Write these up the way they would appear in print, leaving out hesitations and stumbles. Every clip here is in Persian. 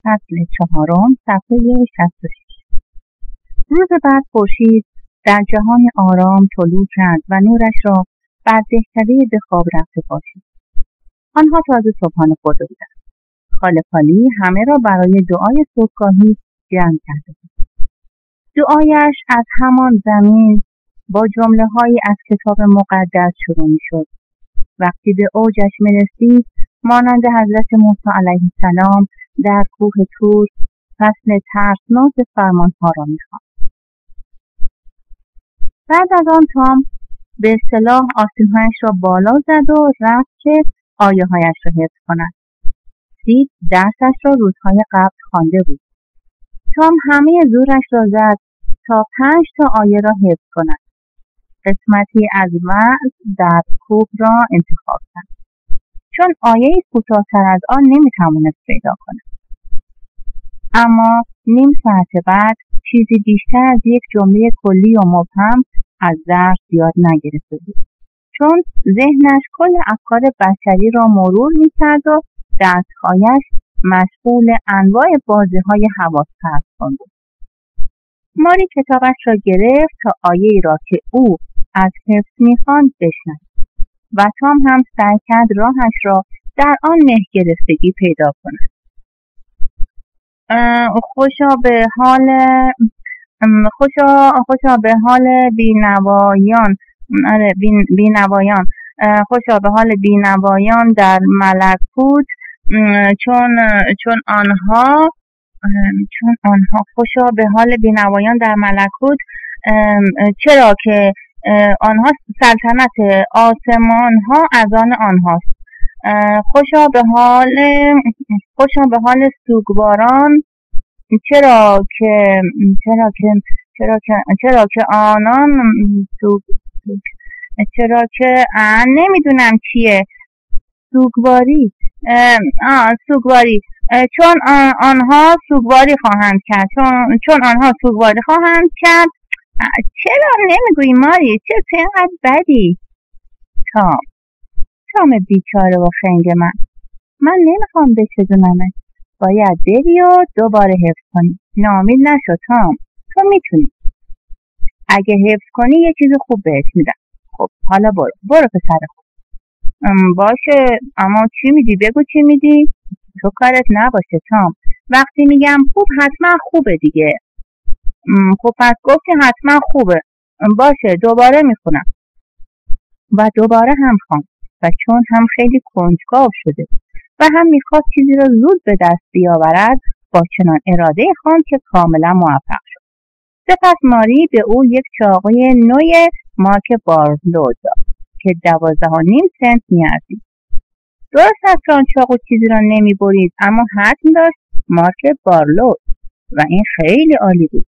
فصل 4 صفحه 66. روز بعد خورشید در جهان آرام طلوع کرد و نورش را بر دهکده به خواب رفته باشید. آنها تازه صبحانه خورده بودند. خاله پالی همه را برای دعای صبحگاهی جمع کرده بود. دعایش از همان زمین با جمله‌هایی از کتاب مقدس شروع می‌شد. وقتی به اوجش می‌رسید، مانند حضرت موسی علیه السلام در کوه طور فصل ترسناک فرمانها را می‌خواند. بعد از آن تام به اصطلاح آستین‌هایش را بالا زد و رفت که آیه‌هایش را حفظ کند. سید درسش را روزهای قبل خوانده بود. تام همه زورش را زد تا 5 آیه را حفظ کند. قسمتی از وعظ در کوه را انتخاب کرد، چون آیه کوتاه‌تر از آن نمی‌توانست پیدا کند. اما نیم ساعت بعد چیزی بیشتر از یک جمله کلی و مبهم از درس یاد نگرفته بود، چون ذهنش کل افکار بشری را مرور می‌کرد و دست‌هایش مشغول انواع بازی‌های حواس پرت بود. ماری کتابش را گرفت تا آیه‌ای را که او از حفظ می‌خواند بشنود و تام هم سعی کرد راهش را در آن مه گرفتگی پیدا کند. خوشا به حال بینوایان، خوشا به حال بینوایان در ملکوت، چون آنها خوشا به حال بینوایان در ملکوت، چرا که آنها سلطنت آسمان ها از آن آنهاست. خوشا به حال سوگواران، چرا که آنان نمیدونم چیه سوگواری، چون آنها سوگواری خواهند کرد، چون آنها سوگواری خواهند کرد. چرا نمیگویی ماری؟ چرا تو اینقدر بدی؟ تام بیچاره و خنگ من نمیخوام بچزونمت. باید بری و دوباره حفظ کنی. ناامید نشو تام، تو میتونی. اگه حفظ کنی یه چیز خوب بهت میدم. خب حالا برو پسر خوب. باشه، اما چی میدی؟ بگو چی میدی؟ تو کارت نباشه تام. وقتی میگم خوب حتما خوبه دیگه. خب پس گفتی حتما خوبه. باشه، دوباره میخونم. و دوباره هم خواند و چون هم خیلی کنجکاو شده و هم میخواست چیزی را زود به دست بیاورد، با چنان اراده خواند که کاملا موفق شد. سپس ماری به او یک چاقوی نوع مارک بارلو داد که 12.5 سنت می‌ارزید. درست است که آن چاقو چیزی را نمی‌برید، اما حتم داشت مارک بارلو و این خیلی عالی بود.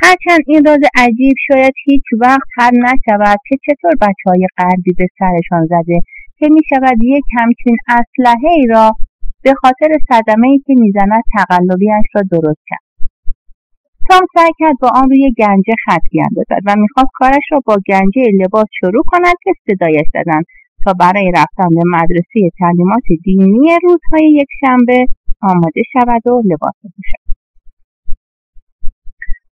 هرچند این راز عجیب شاید هیچ وقت حل نشود که چطور بچه‌های غربی به سرشان زده که می‌شود یک همچین اسلحه‌ای را به خاطر صدمه‌ای که می‌زند تقلبی‌اش را درست کرد. تام سعی کرد با آن روی گنجه خط بیاندازد و می‌خواست کارش را با گنجه لباس شروع کند که صدایش زدند تا برای رفتن به مدرسه تعلیمات دینی روزهای یکشنبه آماده شود و لباس بپوشد.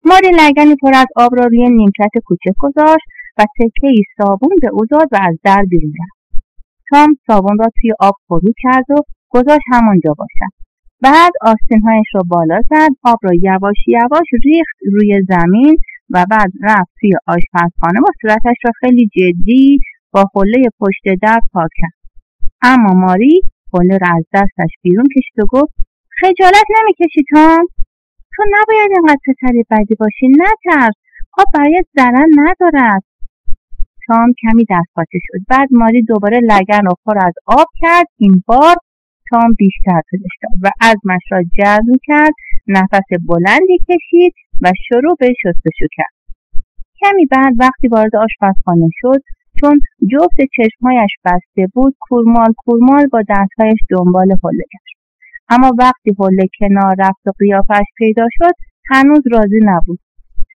ماری لگنی پر از آب را روی نیمکت کوچک گذاشت و تکه‌ای صابون به او داد و از در بیرون رفت. تام صابون را توی آب فرو کرد و گذاشت همانجا باشد. بعد آستین‌هایش را بالا زد، آب را یواش یواش ریخت روی زمین و بعد رفت توی آشپزخانه و صورتش را خیلی جدی با حوله پشت در پاک کرد. اما ماری حوله را از دستش بیرون کشید و گفت: خجالت نمی‌کشی تام؟ تو نباید اینقدر پسر بدی باشی. نترس، آب برایت ضرر ندارد. تام کمی دستپاچه شد. بعد ماری دوباره لگن را پر از آب کرد. این بار تام بیشتر پزشک داد و عزمش را جزم کرد، نفس بلندی کشید و شروع به شستشو کرد. کمی بعد وقتی وارد آشپزخانه شد، چون جفت چشمهایش بسته بود، کورمال با دستهایش دنبال حوله گشت. اما وقتی حوله کنار رفت و قیافش پیدا شد، هنوز راضی نبود.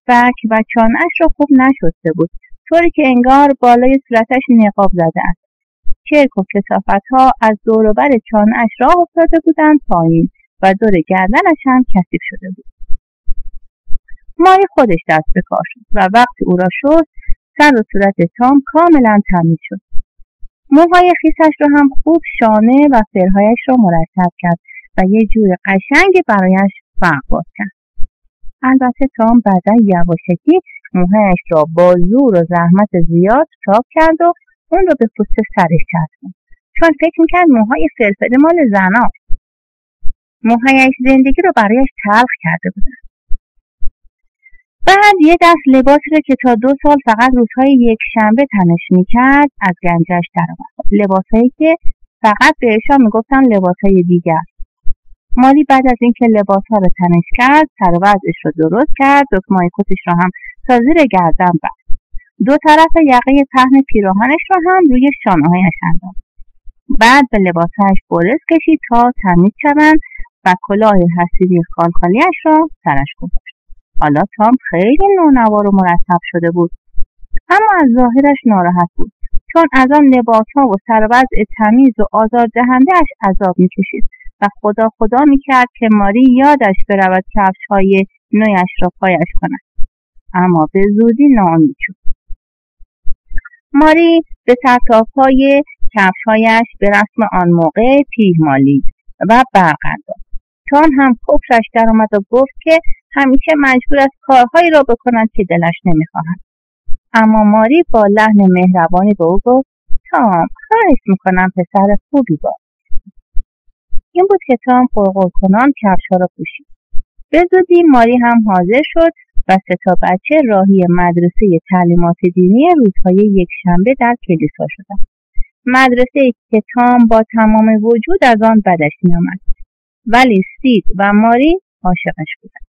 فرک و چانه‌اش را خوب نشسته بود، طوری که انگار بالای صورتش نقاب زده است. چرک و کثافت‌ها از دور و بر چانه‌اش راه افتاده بودند پایین و دور گردنش هم کثیف شده بود. ماری خودش دست به کار شد و وقتی او را شست، سر و صورت تام کاملا تمیز شد. موهای خیسش را هم خوب شانه و فرهایش را مرتب کرد و یه جور قشنگی برایش فرق باز کرد. البته تام بعدا یواشکی موهایش را با زور و زحمت زیاد چاپ کرد و اون را به پوست سرش چسباند، چون فکر میکرد موهای فرفده مال زناست. موهایش زندگی رو برایش تلخ کرده بودن. بعد یه دست لباسی رو که تا 2 سال فقط روزهای یک شنبه تنش میکرد از گنجش درآورد. لباسایی که فقط بهشان میگفتن لباسهای دیگر. ماری بعد از اینکه لباسها رو تنش کرد، سر و وضعش رو درست کرد، دکمه‌های کتش رو هم تا زیر گردن بست. 2 طرف یقه پهن پیراهنش رو هم روی شانه‌هایش انداخت. بعد به لباسهایش برس کشید تا تمیز شوند و کلاه حصیری خالخالی‌اش را سرش گذاشت. حالا تام خیلی نونوار و مرتب شده بود، اما از ظاهرش ناراحت بود، چون از آن لباس‌ها و سر و وضع تمیز و آزاردهنده‌اش عذاب می‌کشید و خدا می‌کرد که ماری یادش برود کفش‌های نویش را پایش کند. اما به زودی ناامید شد. ماری به تک‌تاک‌های کفش‌هایش به رسم آن موقع پیه مالید و برق انداخت. تام هم کفرش در آمد و گفت که همیشه مجبور است کارهایی را بکند که دلش نمی‌خواهد. اما ماری با لحن مهربانی به او گفت: تام، خواهش می‌کنم پسر خوبی باش. این بود که تام قرقر کنان کفش‌ها را پوشید. به زودی ماری هم حاضر شد و 3 تا بچه راهی مدرسه تعلیمات دینی روزهای یکشنبه در کلیسا شدند. مدرسه‌ای که تام با تمام وجود از آن بدش می‌آمد، ولی سید و ماری عاشقش بودند.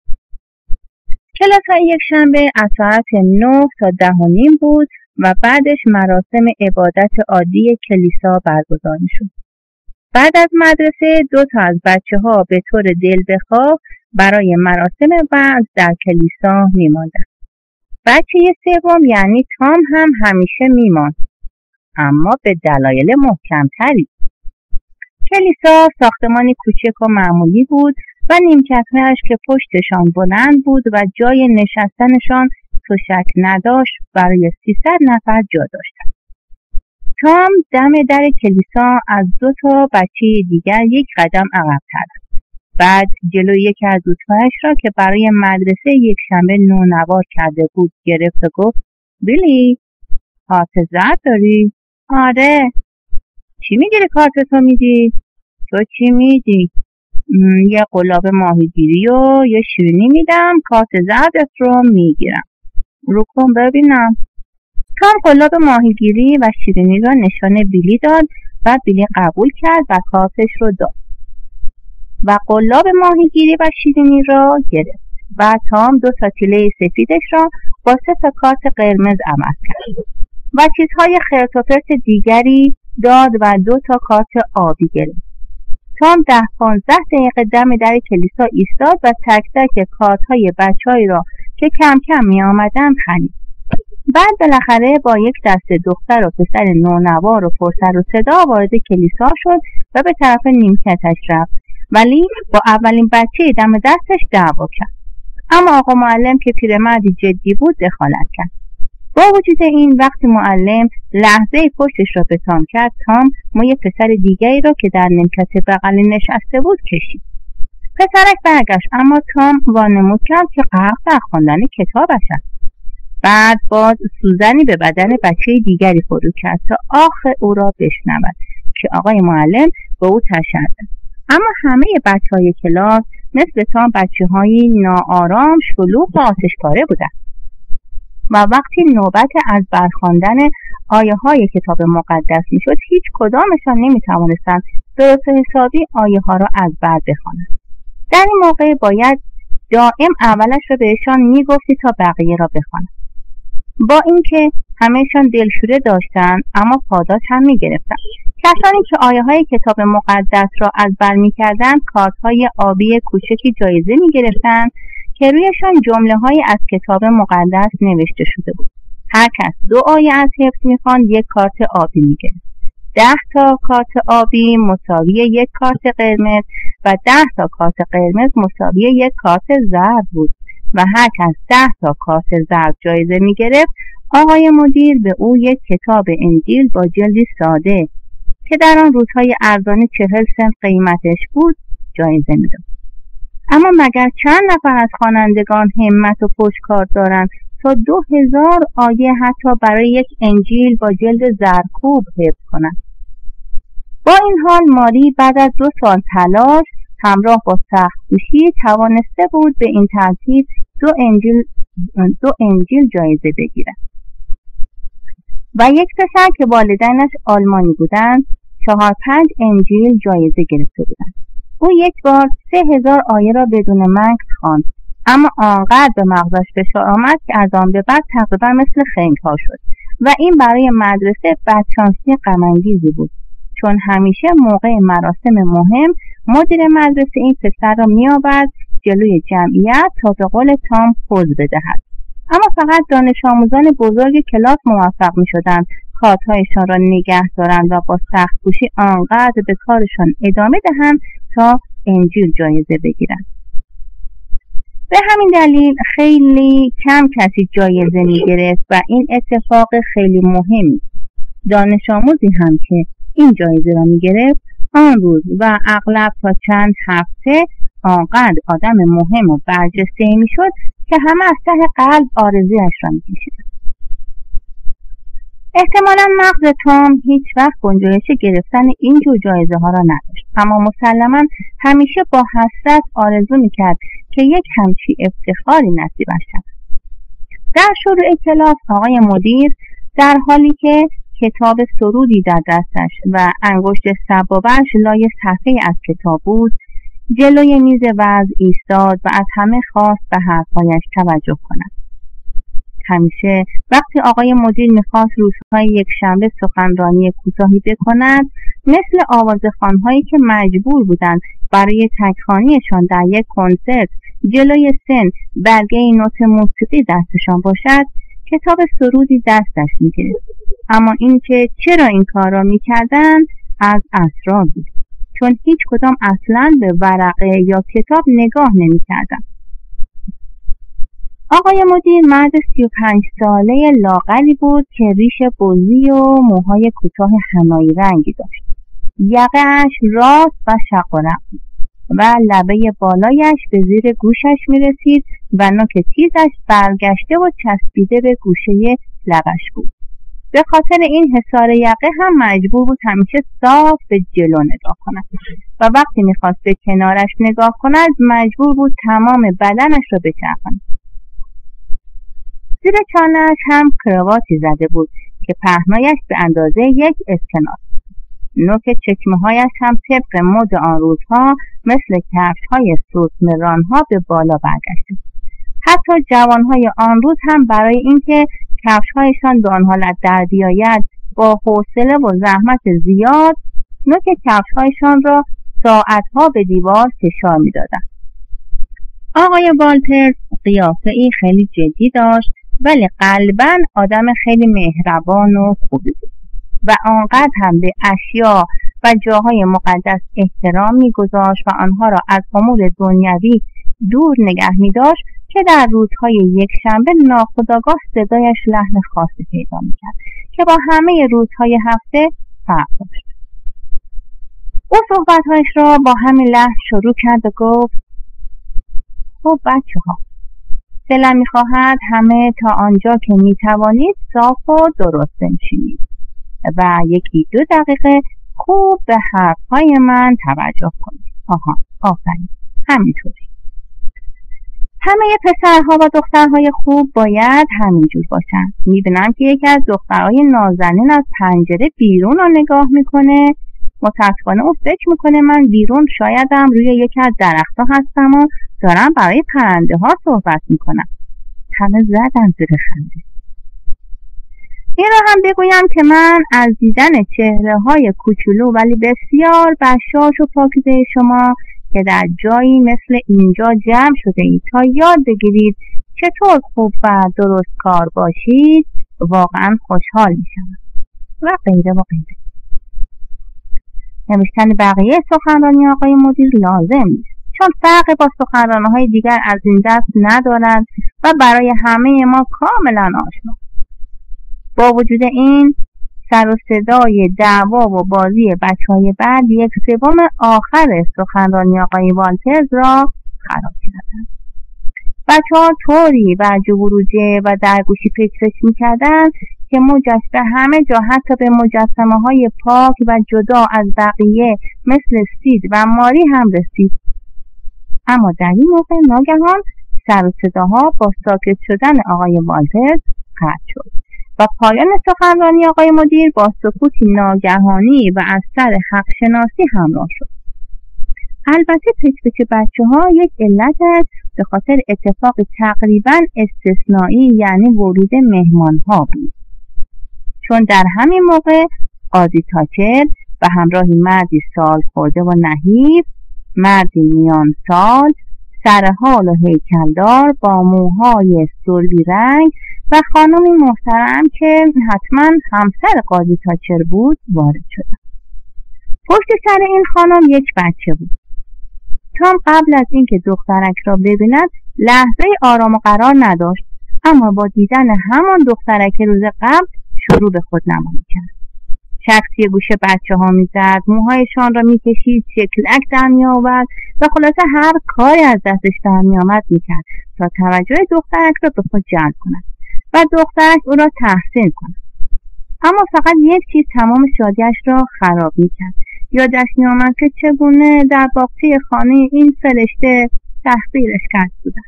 کلاس‌های یکشنبه از ساعت 9 تا 10:30 بود و بعدش مراسم عبادت عادی کلیسا برگزار می‌شد. بعد از مدرسه 2 تا از بچه‌ها به طور دل بخواه برای مراسم وعظ در کلیسا می‌ماندند. بچه سوم یعنی تام هم همیشه می‌ماند، اما به دلایل محکم‌تری. کلیسا ساختمانی کوچک و معمولی بود و نیمکت‌هایش که پشتشان بلند بود و جای نشستنشان تشک نداشت برای 300 نفر جا داشتند. تام دم در کلیسا از 2 تا بچه دیگر 1 قدم عقب‌تر رفت. بعد جلوی یکی از دوستانش را که برای مدرسه یکشنبه نونوار کرده بود گرفت و گفت: بیلی، کارت زرد داری؟ آره. چی میگیری کارتتو میدی؟ تو چی میدی؟ یه قلاب ماهیگیری و یه شیرینی میدم، کارت زردت رو میگیرم. رو کن ببینم. تام قلاب ماهیگیری و شیرینی را نشان بیلی داد و بیلی قبول کرد و کارتش رو داد و قلاب ماهیگیری و شیرینی را گرفت و تام 2 تا تیله سفیدش را با 3 تا کارت قرمز عوض کرد و چیزهای خرت و پرت دیگری داد و 2 تا کارت آبی گرفت. تام 10-15 دقیقه دم در کلیسا ایستاد و تک تک کارت‌های بچه‌ای را که کم کم می آمدند خرید. بعد بالاخره با یک دسته دختر و پسر نونوار و پرسر و صدا وارد کلیسا شد و به طرف نیمکتش رفت، ولی با اولین بچه دم دستش دعوا کرد. اما آقا معلم که پیرمردی جدی بود دخالت کرد. با وجود این وقتی معلم لحظه پشتش را به تام کرد، تام موی پسر دیگری را که در نیمکت بغلی نشسته بود کشید. پسرک برگشت، اما تام وانمود کرد که غرق در خواندن کتابش است. بعد باز سوزنی به بدن بچه دیگری فرو کرد تا آخر او را بشنود که آقای معلم به او تشدد. اما همه بچه‌های کلاس مثل تام بچه‌های ناآرام، شلوغ و آتشکاره بودند. و وقتی نوبت از برخواندن آیه‌های کتاب مقدس میشد، هیچ کدامشان نمیتوانستند درست و حسابی آیه‌ها را از بر بخوانند. در این موقع باید دائم اولش را بهشان میگفتی تا بقیه را بخوانند. با اینکه همهشان دلشوره داشتند، اما پاداش هم میگرفتند. کسانی که آیه‌های کتاب مقدس را از بر میکردند، کارت‌های آبی کوچکی جایزه میگرفتند که رویشان جمله‌هایی از کتاب مقدس نوشته شده بود. هر کس 2 آیه از حفظ می‌خواند 1 کارت آبی می‌گرفت. 10 تا کارت آبی مساوی 1 کارت قرمز و 10 تا کارت قرمز مساوی 1 کارت زرد بود و هر کس 10 تا کارت زرد جایزه می گرفت، آقای مدیر به او یک کتاب انجیل با جلدی ساده که در آن روزهای ارزانی 40 سنت قیمتش بود جایزه می داد. اما مگر چند نفر از خوانندگان همت و پشتکار دارند تا 2000 آیه حتی برای یک انجیل با جلد زرکوب حفظ کنند؟ با این حال ماری بعد از 2 سال تلاش همراه با سخت‌کوشی توانسته بود به این ترتیب 2 انجیل جایزه بگیرد و یک پسر که والدینش آلمانی بودند 4-5 انجیل جایزه گرفته بودند. او یک بار 3000 آیه را بدون مکث خواند، اما آنقدر به مغزش فشار آمد که از آن به بعد تقریبا مثل خنگ‌ها شد و این برای مدرسه بدشانسی غم‌انگیزی بود، چون همیشه موقع مراسم مهم مدیر مدرسه این پسر را می‌آورد جلوی جمعیت تا به قول تام پوز بدهد. اما فقط دانش آموزان بزرگ کلاس موفق می‌شدند کارت‌هایشان را نگه دارند و با سخت‌کوشی آنقدر به کارشان ادامه دهند تا انجیل جایزه بگیرند. به همین دلیل خیلی کم کسی جایزه می‌گرفت و این اتفاق خیلی مهمی. دانش آموزی هم که این جایزه را می‌گرفت آن روز و اغلب تا چند هفته آنقدر آدم مهم و برجسته‌ای می‌شد که همه از ته قلب آرزویش را می‌کشیدند. احتمالاً مغز تام هیچ وقت گنجایش گرفتن این جور جایزه ها را نداشت، اما مسلماً همیشه با حسرت آرزو می‌کرد که یک همچین افتخاری نصیبش شود. در شروع کلاس آقای مدیر در حالی که کتاب سرودی در دستش و انگشت سبابه‌اش لای صفحه از کتاب بود، جلوی میز وعظ ایستاد و از همه خواست به حرف‌هایش توجه کنند. همیشه وقتی آقای مدیر می‌خواست روزهای یکشنبه سخنرانی کوتاهی بکند، مثل آوازخوان‌هایی که مجبور بودند برای تک‌خوانیشان در یک کنسرت جلوی سن برگه نوت موسیقی دستشان باشد، کتاب سرودی دستش می‌گرفت. اما اینکه چرا این کار را می‌کردند از اسرار بود، چون هیچ کدام اصلاً به ورقه یا کتاب نگاه نمی‌کردند. آقای مدیر مرد 35 ساله لاغری بود که ریش بزی و موهای کوتاه حنایی رنگی داشت. یقه‌اش راست و شقرق بود و لبه بالایش به زیر گوشش می‌رسید و نوک تیزش برگشته و چسبیده به گوشه لبش بود. به خاطر این حصار یقه هم مجبور بود همیشه صاف به جلو نگاه کند و وقتی می‌خواست به کنارش نگاه کند مجبور بود تمام بدنش را بچرخاند. زیر چانه‌اش هم کرواتی زده بود که پهنایش به اندازه یک اسکناس. نوک چکمه‌هایش هم طبق مد آن روزها مثل کفش‌های سوسمران‌ها به بالا برگشته. حتی جوان‌های آن روز هم برای اینکه کفش‌هایشان به آن حالت در بیاید با حوصله و زحمت زیاد نوک کفش‌هایشان را ساعت‌ها به دیوار فشار می‌دادند. آقای والتر قیافه‌ای خیلی جدی داشت ولی قلباً آدم خیلی مهربان و خوبی بود و آنقدر هم به اشیا و جاهای مقدس احترام می‌گذاشت و آنها را از امور دنیوی دور نگه می‌داشت که در روزهای یکشنبه ناخودآگاه صدایش لحن خاصی پیدا می‌کرد که با همه روزهای هفته فرق داشت. او صحبت‌هایش را با همین لحن شروع کرد و گفت: خب بچه‌ها، دلم می‌خواهد همه تا آنجا که می‌توانید صاف و درست بنشینید و 1-2 دقیقه خوب به حرف‌های من توجه کنید. آفرین، همینطوری. همه پسرها و دخترهای خوب باید همینجور باشند. می‌بینم که یکی از دخترهای نازنین از پنجره بیرون رو نگاه می‌کنه. متأسفانه او فکر می‌کنه من بیرون شایدم روی یکی از درخت‌ها هستم و دارم برای پرنده‌ها صحبت می‌کنم. همه زدن زیر خنده. این را هم بگویم که من از دیدن چهره‌های کوچولو ولی بسیار بشاش و پاکیزه شما که در جایی مثل اینجا جمع شده اید تا یاد بگیرید چطور خوب و درست کار باشید واقعا خوشحال میشم و غیره و غیره. نوشتن بقیه سخنرانی آقای مدیر لازم نیست، چون فرقی با سخنرانی‌های دیگر از این دست ندارد و برای همه ما کاملا آشنا. با وجود این سر و صدای دعوا و بازی بچه‌های بعد 1/3 آخر سخنرانی آقای والترز را خراب کردند. بچه‌ها طوری برج و بروجه و درگوشی پچ‌پچ می‌کردند که موجش به همه جا، حتی به مجسمه‌های پاک و جدا از بقیه مثل سید و ماری هم رسید. اما در این موقع ناگهان سر و صداها با ساکت شدن آقای والترز قطع شد و پایان سخنرانی آقای مدیر با سکوتی ناگهانی و از سر حق شناسی همراه شد. البته پچ‌پچ بچه‌ها یک علت است به خاطر اتفاق تقریبا استثنایی، یعنی ورود مهمان‌ها بود، چون در همین موقع قاضی تاچر و همراهی مردی سال خورده و نحیف، مردی میان سال، سرحال و هیکلدار با موهای سربی رنگ و خانمی محترم که حتما همسر قاضی تاچر بود وارد شدند. پشت سر این خانم یک بچه بود. تام قبل از اینکه دخترک را ببیند لحظه آرام و قرار نداشت، اما با دیدن همان دخترک روز قبل شروع به خودنمایی کرد. شخصی گوشه بچه‌ها می‌زد، موهایشان را می‌کشید، شکلک در می‌آورد و خلاصه هر کاری از دستش در می‌آمد می‌کرد تا توجه دخترک را به خود جلب کند و دخترک او را تحسین کند. اما فقط یک چیز تمام شادیش را خراب می‌کرد. یادش می‌آمد که چگونه در باغچه خانه این فرشته تحقیرش کرده بودند.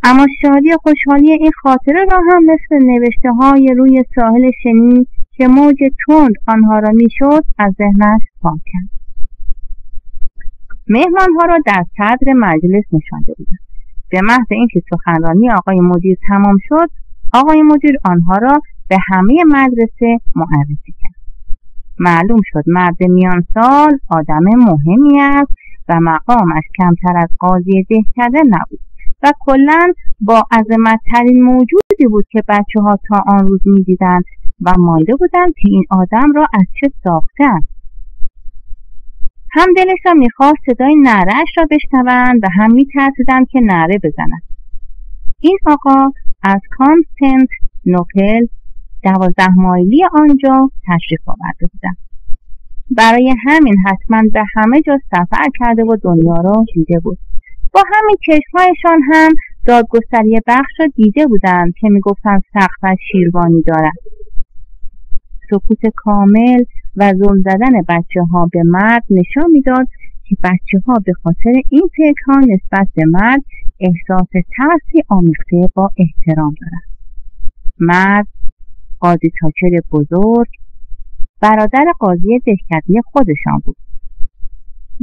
اما شادی و خوشحالی این خاطره را هم مثل نوشته‌های روی ساحل شنی که موج تند آنها را میشد از ذهنش پاک کرد. مهمانها را در صدر مجلس نشانده بودند. به محض اینکه سخنرانی آقای مدیر تمام شد، آقای مدیر آنها را به همه مدرسه معرفی کرد. معلوم شد مرد میان سال آدم مهمی است و مقامش کمتر از قاضی دهکده نبود و کلاً با عظمت‌ترین موجودی بود که بچه‌ها تا آن روز می‌دیدند و مانده بودند که این آدم را از چه ساختند. هم دلشان می‌خواست صدای نعره‌اش را بشنوند و هم می‌ترسیدند که نعره بزنند. این آقا از کانستانت نوپل 12 مایلی آنجا تشریف آورده بودند. برای همین حتما به همه جا سفر کرده و دنیا را دیده بود. با همین چشمهایشان هم دادگستری بخش را دیده بودند که میگفتند سقفش شیروانی دارد. سکوت کامل و زل زدن بچه‌ها به مرد نشان میداد که بچه‌ها به خاطر این فکرها نسبت به مرد احساس ترسی آمیخته با احترام دارند. مرد قاضی تاچر بزرگ برادر قاضی دهکده خودشان بود.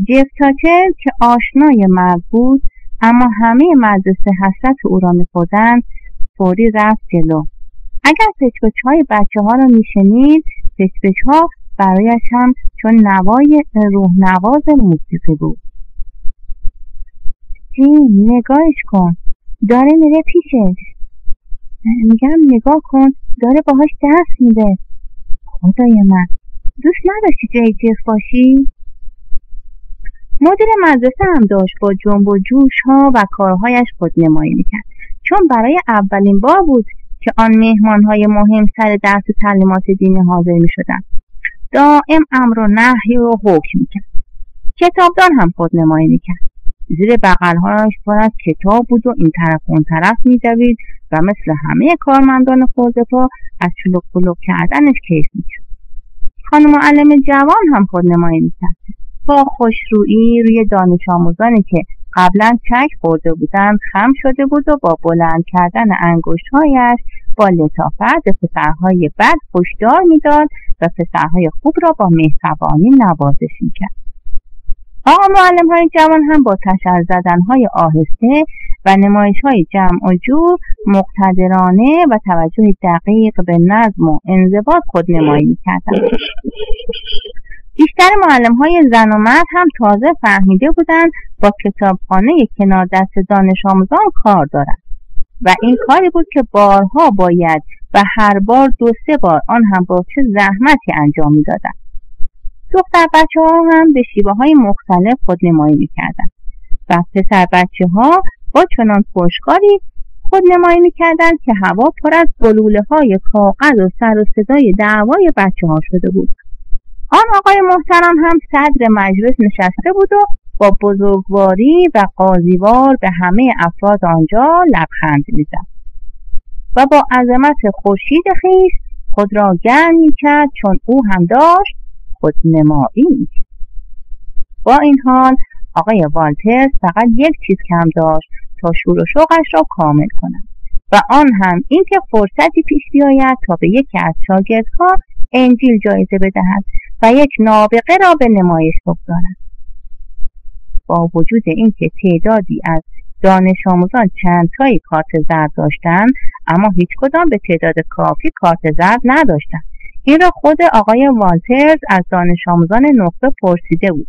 جف تاچر که آشنای مرد بود اما همه مدرسه حسرت او را می‌خوردند، فوری رفت جلو. اگر پچ‌پچ‌های بچه‌ها را می‌شنید، پچ‌پچ‌ها برایش هم چون نوای روح‌نواز موسیقی بود. جیم نگاهش کن، داره میره پیشش. میگم نگاه کن، داره باهاش دست میده. خدای من، دوست نداشتی جای جف باشی؟ مدیر مدرسه هم داشت با جنب و جوش ها و کارهایش خودنمایی میکرد، چون برای اولین بار بود که آن مهمانهای مهم سر درس تعلیمات دینی حاضر میشدند. دائم امر و نهی و حکم میکرد. کتابدان هم خودنمایی میکرد. زیر بغلهایش پر از کتاب بود و این طرف اون طرف میدوید و مثل همه کارمندان خرده‌پا از چلوک پلوک کردنش کیف میکرد. خانم معلم جوان هم خودنمایی میکرد. با خوشرویی روی دانش آموزانی که قبلا چک خورده بودند خم شده بود و با بلند کردن انگشت‌هایش با لطافت به پسرهای بد هشدار میداد و پسرهای خوب را با مهربانی نوازش میکرد. آقا معلم‌های جوان هم با تشر زدن‌های آهسته و نمایش‌های جمع و جور مقتدرانه و توجه دقیق به نظم و انضباط خودنمایی می‌کردند. بیشتر معلم‌های زن و مرد هم تازه فهمیده بودند با کتابخانه کنار دست دانش آموزان کار دارند و این کاری بود که بارها باید و هر بار 2-3 بار آن هم با چه زحمتی انجام می‌دادند. دختر بچه ها هم به شیوه های مختلف خودنمایی میکردن و پسر بچه ها با چنان پشتکاری خودنمایی میکردن که هوا پر از گلوله های کاغذ و سر و صدای دعوای بچه ها شده بود. آن آقای محترم هم صدر مجلس نشسته بود و با بزرگواری و قاضیوار به همه افراد آنجا لبخند میزد و با عظمت خورشید خویش خود را گرم میکرد، چون او هم داشت خودنمایی میکرد. با این حال آقای والترز فقط یک چیز کم داشت تا شور و شوقش را کامل کند و آن هم این که فرصتی پیش بیاید تا به یکی از شاگردها انجیل جایزه بدهد و یک نابغه را به نمایش بگذارد. با وجود اینکه تعدادی از دانش آموزان چند تایی کارت زرد داشتند، اما هیچ کدام به تعداد کافی کارت زرد نداشتند. این را خود آقای والترز از دانش آموزان نخبه پرسیده بود.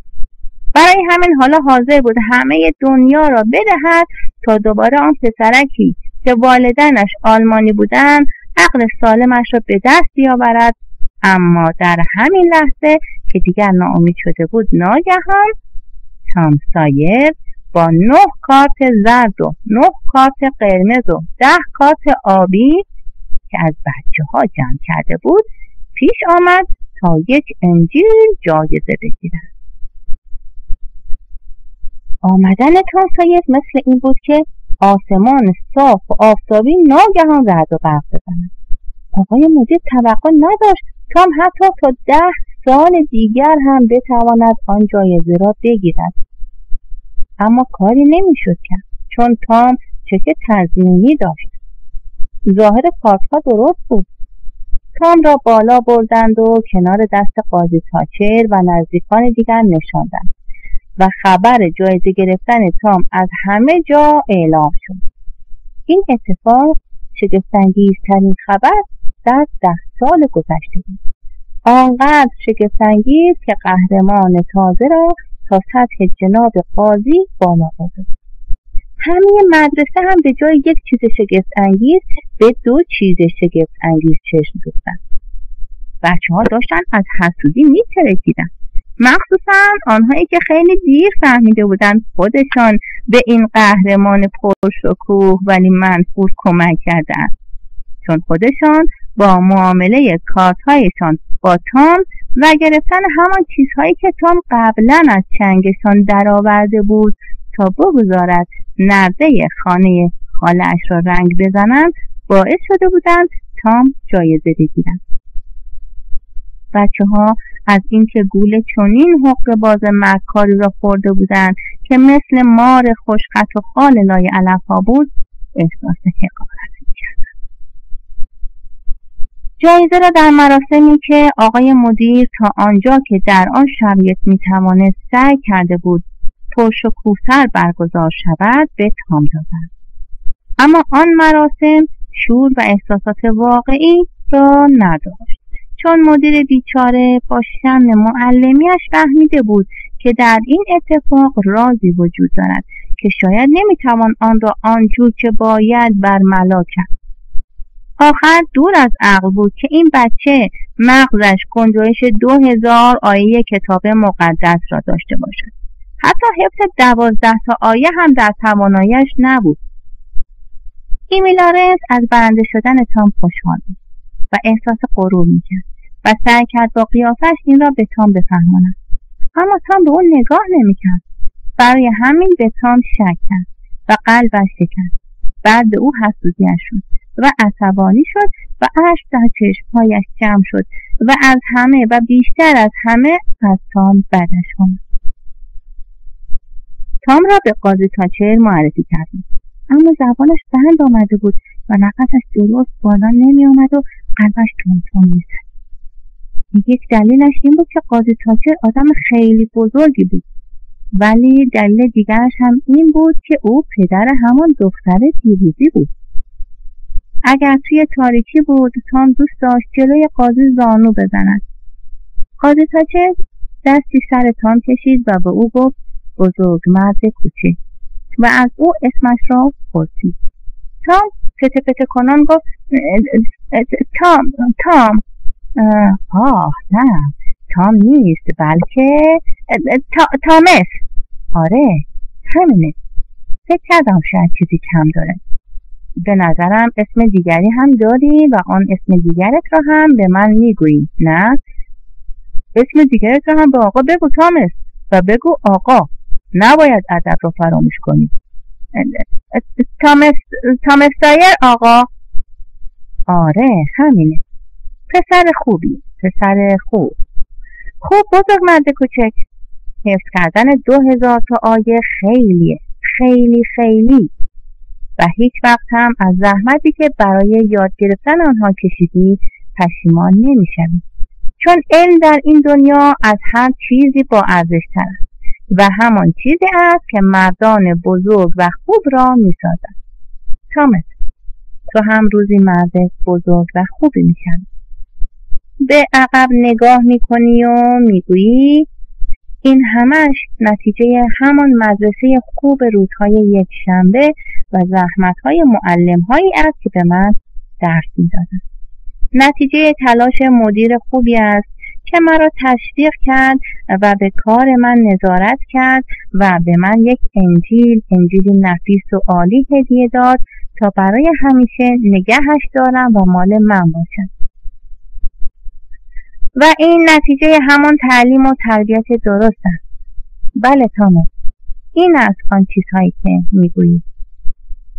برای همین حالا حاضر بود همه دنیا را بدهد تا دوباره آن پسرکی که والدینش آلمانی بودند عقل سالمش را به دست بیاورد. اما در همین لحظه که دیگر ناامید شده بود، ناگهان تام سایر با 9 کارت زرد و 9 کارت قرمز و 10 کارت آبی که از بچه ها جمع کرده بود پیش آمد تا یک انجیل جایزه بگیرد. آمدن تام سایر مثل این بود که آسمان صاف و آفتابی ناگهان رعد و برق بزند. آقای مدیر توقع نداشت تام حتی تا 10 سال دیگر هم بتواند آن جایزه را بگیرد، اما کاری نمیشد کرد چون تام چک تضمینی داشت. ظاهر کارت‌ها درست بود. تام را بالا بردند و کنار دست قاضی تاچر و نزدیکان دیگر نشاندند و خبر جایزه گرفتن تام از همه جا اعلام شد. این اتفاق شگفت‌انگیزترین خبر در 10 سال گذشته بود. آنقدر شگفت‌انگیز که قهرمان تازه را تا سطح جناب قاضی بالا برد. همه مدرسه هم به جای یک چیز شگفت‌انگیز به 2 چیز شگفت‌انگیز چشم دوختند. بچه‌ها داشتن از حسودی می‌ترکیدند، مخصوصا آنهایی که خیلی دیر فهمیده بودند خودشان به این قهرمان پرشکوه ولی منفور کمک کردند، چون خودشان با معامله کارت‌هایشان با تام و گرفتن همان چیزهایی که تام قبلا از چنگشان درآورده بود تا بگذارد نرده خانه خاله‌اش را رنگ بزنند باعث شده بودند تام جایزه بگیرند. بچه‌ها از اینکه گول چنین حقه باز مکاری را خورده بودند که مثل مار خوشخط و خال لای علف‌ها بود احساس حقارت می‌کردند. جایزه را در مراسمی که آقای مدیر تا آنجا که در آن شرایط می‌توانست سعی کرده بود پرشکوه‌تر برگزار شود به تام دادند. اما آن مراسم شور و احساسات واقعی را نداشت، چون مدیر بیچاره با شم معلمیش فهمیده بود که در این اتفاق رازی وجود دارد که شاید نمیتوان آن را آنجور که باید برملا کرد. آخر دور از عقل بود که این بچه مغزش گنجایش 2000 آیه کتاب مقدس را داشته باشد. حتی حفظ 12 تا آیه هم در تواناییش نبود. ایمی لارنس از برنده شدن تام خوشحال بود و احساس غرور میکرد و سعی کرد با قیافش این را به تام بفهماند، اما تام به او نگاه نمیکرد. برای همین به تام شک کرد و قلبش شکست. بعد به او حسودی‌اش شد و عصبانی شد و اشک در چشمهایش جمع شد و از همه و بیشتر از همه از تام بدش آمد. تام را به قاضی تاچر معرفی کردند، اما زبانش بند آمده بود و نفسش درست بالا نمی آمد و قلبش تون می‌زد. یک دلیلش این بود که قاضی تاچر آدم خیلی بزرگی بود، ولی دلیل دیگرش هم این بود که او پدر همان دختر دیروزی بود. اگر توی تاریکی بود تام دوست داشت جلوی قاضی زانو بزند. قاضی تاچر دستی سر تام کشید و به او گفت بزرگ مرد کوچک و از او اسمش را پرسید. تام پته پته کنان گفت تام نه تام نیست بلکه تامس. آره همینه. فکر کردم شاید چیزی کم داره. به نظرم اسم دیگری هم داری و آن اسم دیگرت را هم به من میگویی، نه؟ اسم دیگرت را هم به آقا بگو تامس و بگو آقا. نباید ادب را فراموش کنی. تامس سایر آقا. آره همینه. پسر خوبی، پسر خوب. خوب بزرگ مرد کوچک. حفظ کردن 2000 تا آیه خیلیه، خیلی خیلی. و هیچ وقت هم از زحمتی که برای یاد گرفتن آنها کشیدی پشیمان نمی‌شوی. چون علم در این دنیا از هر چیزی با ارزش‌تر است و همان چیزی است که مردان بزرگ و خوب را می‌سازد. تامس، تو هم روزی مرد بزرگ و خوبی می‌شوی. به عقب نگاه می‌کنی و می‌گویی این همش نتیجه همان مدرسه خوب روزهای یک شنبه و زحمت‌های معلم‌هایی است که به من درس می‌دادند. نتیجه تلاش مدیر خوبی است که مرا تشویق کرد و به کار من نظارت کرد و به من یک انجیل نفیس و عالی هدیه داد تا برای همیشه نگهش دارم و مال من باشد. و این نتیجه همان تعلیم و تربیت درست است. بله تامس، این است آن چیزهایی که میگویی.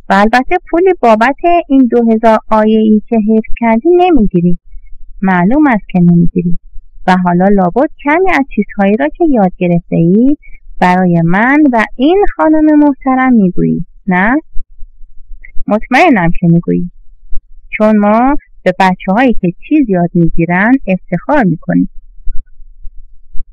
و البته پولی بابت این 2000 آیه‌ای که حفظ کردی نمیگیری. معلوم است که نمیگیری. و حالا لابد کمی از چیزهایی را که یاد گرفته ای برای من و این خانم محترم میگویی، نه؟ مطمئنم که میگویی. چون ما به بچه‌هایی که چیز یاد میگیرن افتخار میکنیم.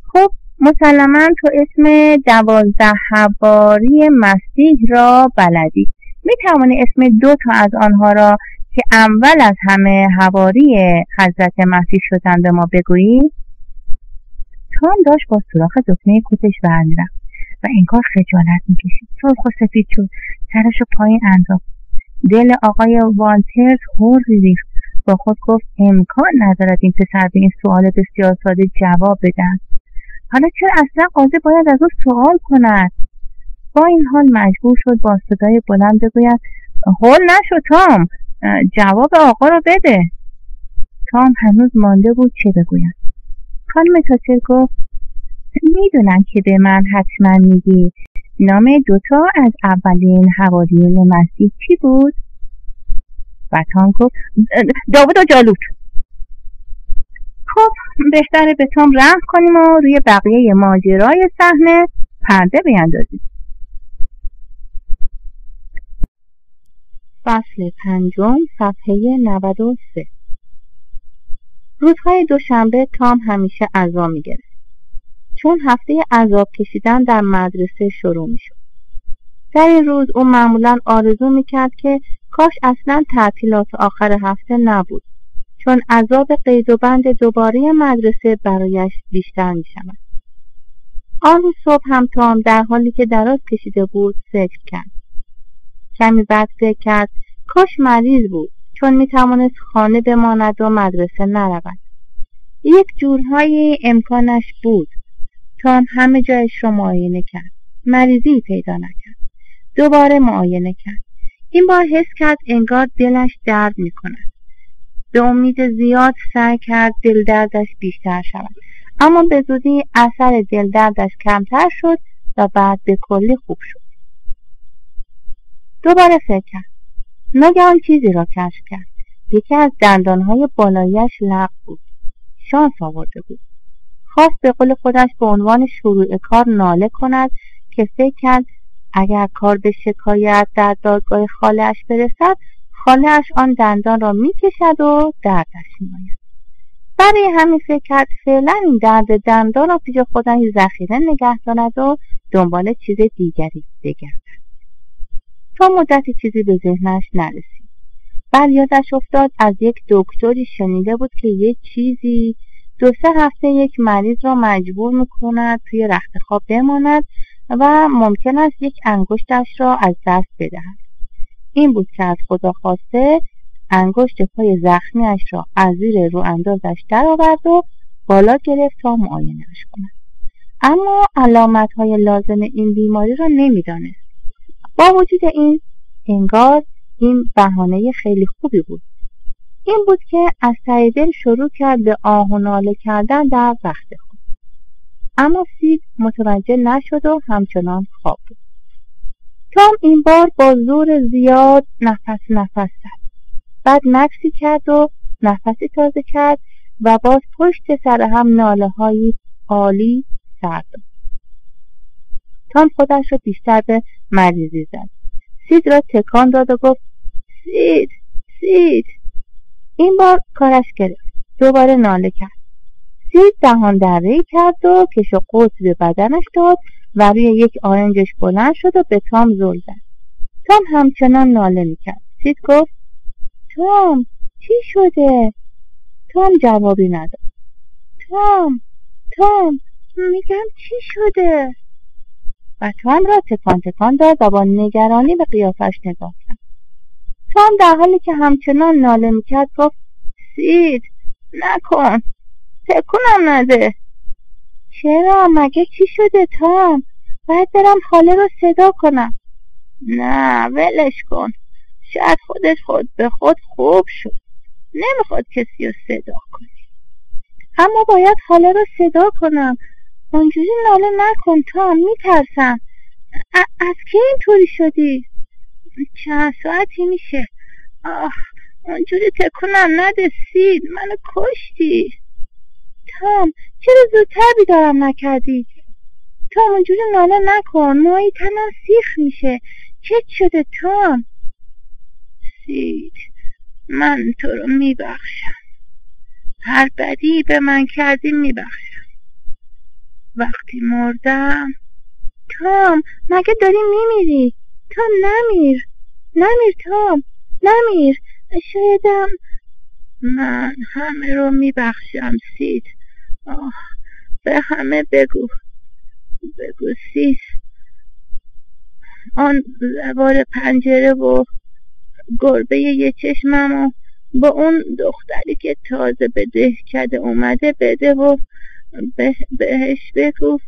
خب مسلماً تو اسم 12 حواری مسیح را بلدی. میتوانی اسم 2 تا از آنها را که اول از همه حواری حضرت مسیح شدن به ما بگویی؟ تام داشت با سوراخ دکمه کتش برمی‌رفت و انگار خجالت میکشید. سرخ و سفید شد، سرش رو پایین انداخت. دل آقای والترز هر ریخت. با خود گفت امکان ندارد این پسر به این سوال بسیار ساده جواب بدهد. حالا چرا اصلا قاضی باید از او سوال کند؟ با این حال مجبور شد با صدای بلند بگوید هول نشو تام، جواب آقا رو بده. تام هنوز مانده بود چه بگوید. خانم تاتر گفت میدونم که به من حتما میگی نام 2 تا از اولین حواریون مسیح چی بود؟ و تام گفت داوود و جالوت. خب بهتره به تام رحم کنیم و روی بقیه ماجرای صحنه پرده بیندازیم. فصل 5 صفحه 93. روزهای دوشنبه تام همیشه عزا می‌گرفت. چون هفته عذاب کشیدن در مدرسه شروع می‌شد. در این روز او معمولاً آرزو می‌کرد که کاش اصلاً تعطیلات آخر هفته نبود، چون عذاب قید و بند دوباره مدرسه برایش بیشتر می‌شود. آن روز صبح هم تام در حالی که دراز کشیده بود فکر کرد. کمی بعد فکر کرد کاش مریض بود، چون می‌توانست خانه بماند و مدرسه نرود. یک جورهایی امکانش بود. تام همه جایش را معاینه کرد. مریضی پیدا نکرد. دوباره معاینه کرد. این بار حس کرد انگار دلش درد می‌کند. به امید زیاد سعی کرد دل دردش بیشتر شود. اما به زودی اثر دل دردش کمتر شد و بعد به کلی خوب شد. دوباره فکر کرد. ناگهان چیزی را کشف کرد. یکی از دندانهای بالایش لق بود. شانس آورده بود. خواست به قول خودش به عنوان شروع کار ناله کند که فکر کرد اگر کار به شکایت در دادگاه خاله‌اش برسد، خاله‌اش آن دندان را می‌کشد و دردش می‌آید. برای همین فکر کرد فعلا این درد دندان را پیش خودش ذخیره نگه دارد و دنبال چیز دیگری بگردد. تا مدتی چیزی به ذهنش نرسید. بعد یادش افتاد از یک دکتری شنیده بود که یک چیزی 2-3 هفته یک مریض را مجبور می‌کند توی رخت خواب بماند و ممکن است یک انگشتش را از دست بدهد. این بود که از خدا خواسته انگشت پای زخمیش را از زیر رو اندازش درآورد و بالا گرفت تا معاینه‌اش کند. اما علامت‌های لازم این بیماری را نمی‌دانست. با وجود این انگار این بهانه خیلی خوبی بود. این بود که از ته دل شروع کرد به آه و ناله کردن در وقت خود. اما سید متوجه نشد و همچنان خواب بود. تام این بار با زور زیاد نفس زد. بعد مکسی کرد و نفسی تازه کرد و باز پشت سر هم ناله‌های عالی سر داد. تام خودش را بیشتر به مریضی زد. سید را تکان داد و گفت سید. این بار کارش گرفت. دوباره ناله کرد. سید دهان دره‌ای کرد و کش و قوس به بدنش داد و روی یک آرنجش بلند شد و به تام زل زد. تام همچنان ناله میکرد. سید گفت تام چی شده؟ تام جوابی نداد. تام میگم چی شده؟ و تام را تکان داد و با نگرانی به قیافش نگاه کرد. تام در حالی که همچنان ناله میکرد گفت سید نکن، تکونم نده. چرا؟ مگه چی شده تام؟ باید برم خاله رو صدا کنم. نه ولش کن، شاید خودش خود به خود خوب شد، نمیخواد کسی رو صدا کنی. اما باید خاله رو صدا کنم. اونجوری ناله نکن تام، میترسم. از کی اینطوری شدی؟ چند ساعتی میشه. اونجوری تکونم نده سید، منو کشتی. تام چرا زودتر بیدارم نکردی؟ تام اونجوری ناله نکن، نوعی تنم سیخ میشه. چت شده تام؟ سید من تو رو میبخشم، هر بدی به من کردی میبخشم. وقتی مردم. تام مگه داری میمیری؟ تام نمیر تام، نمیر. شایدم. من همه رو میبخشم سید. به همه بگو سید. آن زوار پنجره و گربه یه چشمم و با اون دختری که تازه به دهکده اومده بده و بهش بگو.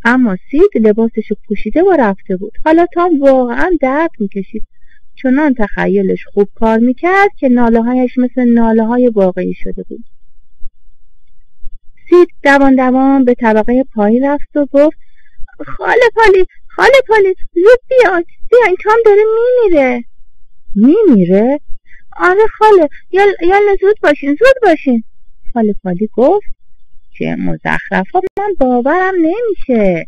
اما سید لباسشو پوشیده و رفته بود. حالا تام واقعا درد میکشید. چنان تخیلش خوب کار میکرد که ناله هایش مثل ناله های واقعی شده بود. سید دوان به طبقه پایین رفت و گفت خاله پالی زود بیاین تام داره میمیره؟ آره خاله، یالا زود باشین. خاله پالی گفت چه مزخرفا، من باورم نمیشه.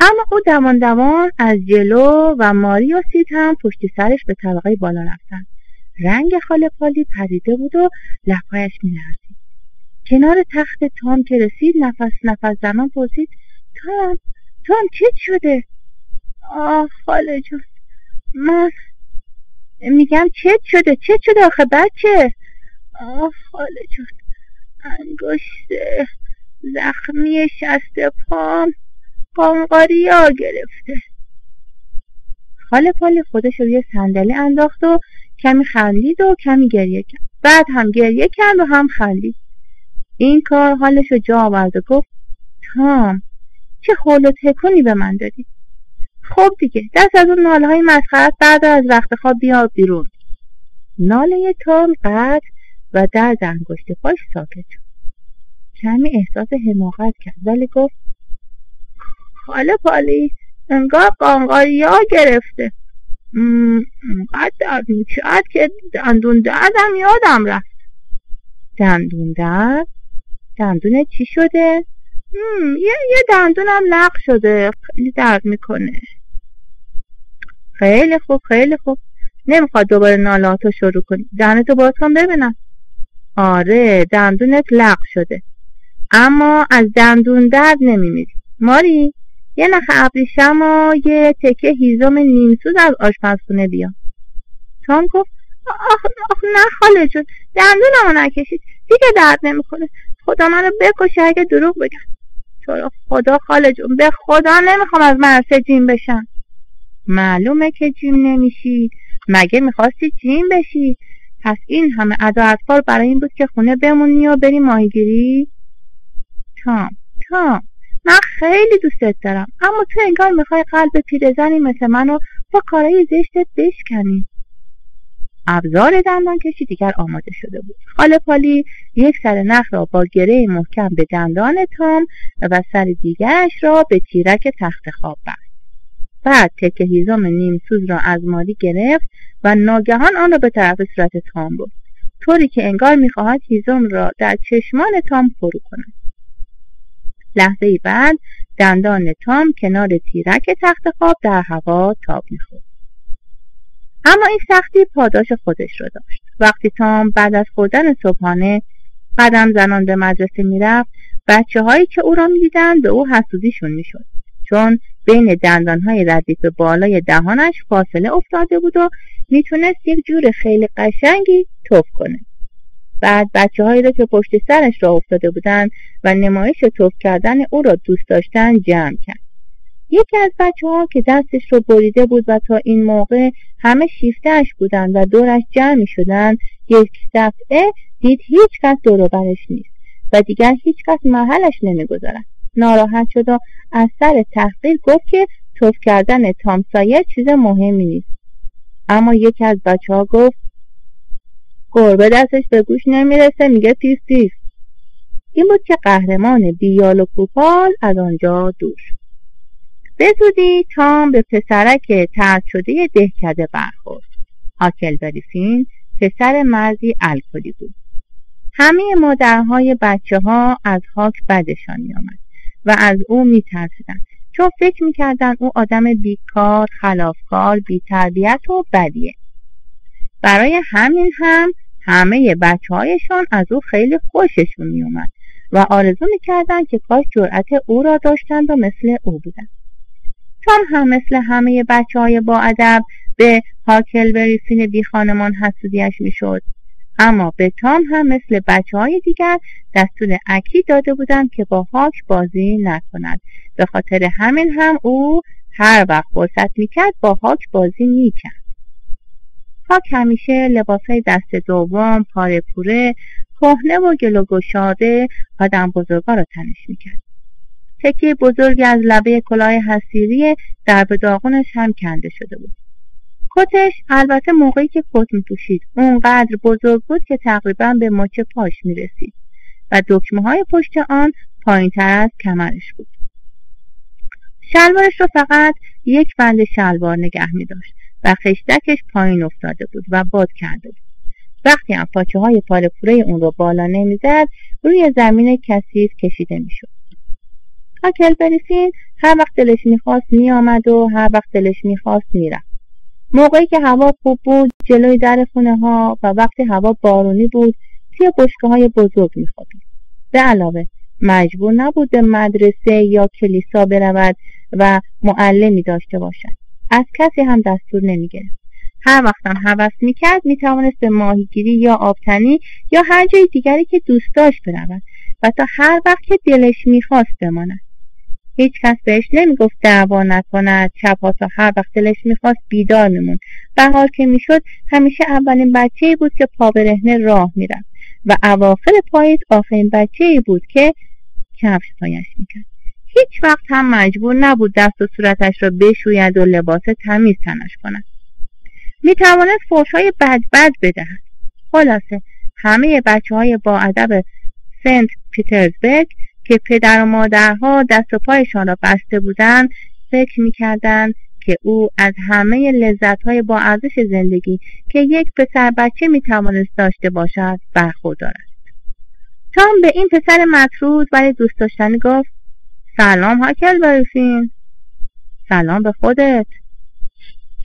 اما او دوان از جلو و ماری و سید هم پشت سرش به طبقه بالا رفتن. رنگ خاله پالی پریده بود و لبهایش می‌لرزید. کنار تخت تام که رسید نفس زنان پرسید تام چه شده؟ خاله جون، من میگم چه شده آخه بچه؟ خاله جون، انگشت زخمی شست پام قانقاریا گرفته. خاله پالی خودش روی صندلی انداخت و کمی خندید و کمی گریه کرد. بعد هم گریه کرد و هم خندید. این کار حالشو جا آورد و گفت تام چه حول و تکونی به من دادی. خب دیگه دست از اون ناله های مسخرت بعد از وقت خواب بیا بیرون. ناله تام قطع و درد انگشت پاش ساکت شد. کمی احساس حماقت کرد ولی گفت خاله پالی انگار قانقاریا گرفته. انقدر درد میکرد که دندون دردم یادم رفت. دندون درد؟ دندون چی شده؟ یه دندونم لق شده، خیلی درد میکنه. خیلی خوب. نمیخواد دوباره نالاتو شروع کنی. دهنتو باز کن ببینم. آره دندونت لق شده، اما از دندون درد نمیمیری. ماری یه نخ ابریشم و یه تکه هیزم نیمسوز از آشپزخونه بیا. تام گفت آخ نه خاله جون، دندونمو نکشید دیگه، درد نمیکنه. خدا منو بکشه اگه دروغ بگم. تو رو خدا خاله جون، به خدا نمیخوام از مرسه جیم بشم. معلومه که جیم نمیشی، مگه میخواستی جیم بشی؟ پس این همه ادا اطفال برای این بود که خونه بمونی و بری ماهیگیری؟ تام من خیلی دوستت دارم، اما تو انگار میخوای قلب پیرزنی مثل منو با کارهای زشتت بشکنی. ابزار دندان کشی دیگر آماده شده بود. خاله پالی یک سر نخ را با گره محکم به دندان تام و سر دیگرش را به تیرک تخت خواب بست. بعد تکه هیزم نیم سوز را از مالی گرفت و ناگهان آن را به طرف صورت تام برد، طوری که انگار میخواهد هیزم را در چشمان تام فرو کند. لحظه‌ای بعد دندان تام کنار تیرک تخت خواب در هوا تاب می‌خورد. اما این سختی پاداش خودش را داشت. وقتی تام بعد از خوردن صبحانه قدم زنان به مدرسه میرفت، بچه‌هایی که او را می‌دیدند به او حسودیشون میشد، چون بین دندان‌های ردیف بالای دهانش فاصله افتاده بود و میتونست یک جور خیلی قشنگی تف کنه. بعد بچه‌هایی را که پشت سرش را افتاده بودند و نمایش تف کردن او را دوست داشتند جمع کرد. یکی از بچه‌ها که دستش رو بریده بود و تا این موقع همه شیفته‌اش بودند و دورش جمع می‌شدند، یک دفعه دید هیچ کس دور و برش نیست و دیگر هیچ کس محلش نمی‌گذارد. ناراحت شد و از سر تحقیر گفت که تف کردن تام سایر چیز مهمی نیست. اما یکی از بچه‌ها گفت گربه دستش به گوش نمیرسه میگه تیز تیز. این بود که قهرمان بیال و کوپال از آنجا دور شد. به زودی تام به پسرک طرد شده دهکده برخورد. هاکلبری فین پسر مردی الکلی بود. همه مادرهای بچه‌ها از هاک بدشان می‌آمد و از او می‌ترسیدند، چون فکر می‌کردند او آدم بیکار، خلافکار، بی‌تربیت و بدیه. برای همین هم همه بچه‌هایشان از او خیلی خوششون می‌آمد و آرزو می‌کردند که کاش جرأت او را داشتند و مثل او بودند. تام هم مثل همه بچه‌های با ادب به هاکلبری فین بی خانمان حسودیش میشد، اما به تام هم مثل بچه‌های دیگر دستور اکید داده بودند که با هاک بازی نکند. به خاطر همین هم او هر وقت فرصت میکرد با هاک بازی میکرد. هاک همیشه لباسهای دست دوم، پاره پوره، کهنه و گل و گشاده آدم بزرگا را تنش میکرد. تکه بزرگی از لبه کلاه حصیری در به داغونش هم کنده شده بود. کتش البته موقعی که کت می‌پوشید اونقدر بزرگ بود که تقریباً به مچ پاش می‌رسید و دکمه‌های پشت آن پایین‌تر از کمرش بود. شلوارش رو فقط یک بند شلوار نگه می‌داشت و خشتکش پایین افتاده بود و باد کرده بود. وقتی هم پاچه‌های پاره پوره اون رو بالا نمی‌زد، روی زمین کثیف کشیده می‌شد. هاکلبری فین هر وقت دلش می‌خواست می‌آمد و هر وقت دلش می‌خواست می‌رفت. موقعی که هوا خوب بود جلوی در خونه ها و وقتی هوا بارونی بود توی بشکه‌های بزرگ می‌خوابید. به علاوه مجبور نبود به مدرسه یا کلیسا برود و معلمی داشته باشد. از کسی هم دستور نمی‌گرفت. هر وقت هم هوس می‌کرد می‌توانست به ماهیگیری یا آبتنی یا هر جای دیگری که دوست داشت برود و تا هر وقت که دلش می‌خواست بماند. هیچ کس بهش نمیگفت دعوا نکند. شب‌ها تا هر وقت دلش میخواست بیدار میموند. بهار که میشد همیشه اولین بچه‌ای بود که پا برهنه راه میرفت و اواخر پاییز آخرین بچه‌ای بود که کفش پایش میکرد. هیچ وقت هم مجبور نبود دست و صورتش را بشوید و لباس تمیز تنش کند. میتوانست فحش‌های بد بدهد. خلاصه همه بچه‌های با ادب سنت پیترزبرگ که پدر و مادرها دست و پایشان را بسته بودند فکر می‌کردند که او از همه لذت‌های با ارزش زندگی که یک پسر بچه می‌توانست داشته باشد برخوردار است. تام به این پسر مطرود ولی دوست داشتنی گفت سلام هاکلبری فین. سلام به خودت.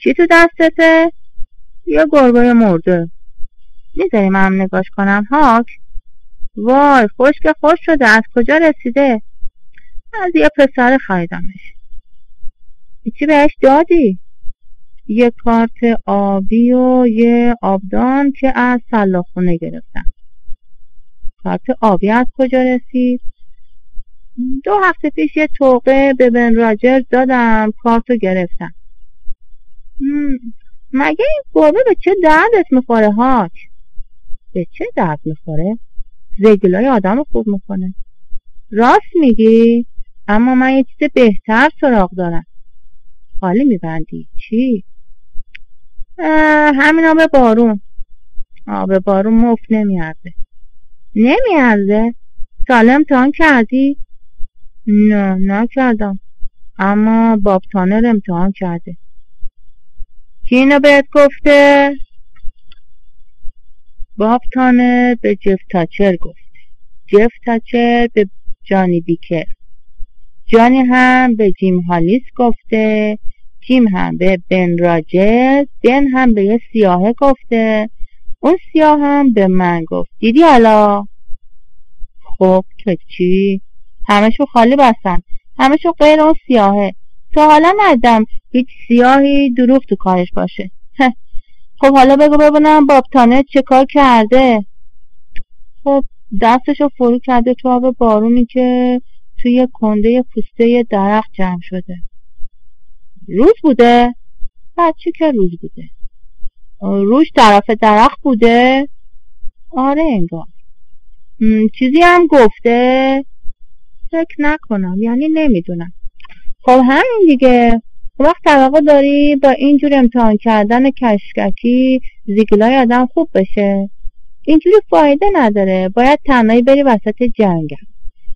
چی تو دستته؟ یه گربه مرده. می‌ذاری من نگاش کنم هاک؟ وای خوش شده. از کجا رسیده؟ از یه پسر خریدمش. چی بهش دادی؟ یه کارت آبی و یه آبدان که از سلاخونه گرفتم. کارت آبی از کجا رسید؟ 2 هفته پیش یه توقه به بن راجرز دادم، کارتو گرفتم. مگه این گربه به چه دردت میخوره هاک؟ به چه درد میخوره؟ زگیلای آدم خوب میکنه. راست میگی؟ اما من یه چیز بهتر سراغ دارم. خالی میبندی؟ چی؟ همین آب بارون. آب بارون مفت نمیارزه. نمیارزه؟ سالم امتحان کردی؟ نه نکردم، اما باب تانر امتحان کرده. کی اینو بهت گفته؟ باب تانر به جف تاچر گفته. جف تاچر به جانی بیکر. جانی هم به جیم هالیس گفته. جیم هم به بن راجرز. بن هم به یه سیاهه گفته. اون سیاه هم به من گفت. دیدی حالا؟ خب که چی؟ همشو خالی بستن. همشو غیر اون سیاهه. تا حالا ندیدم هیچ سیاهی دروغ تو کارش باشه. خب حالا بگو ببینم باب تانر چه کار کرده؟ خب دستشو فرو کرده تو آب بارونی که توی کنده پوسته درخت جمع شده. روز بوده؟ بچه که روز بوده. روش طرف درخت بوده؟ آره انگار. چیزی هم گفته؟ فکر نکنم، یعنی نمیدونم. خب همین دیگه. وقت توقع داری با اینجور امتحان کردن کشککی زیگلای آدم خوب بشه؟ اینجوری فایده نداره. باید تنهایی بری وسط جنگل،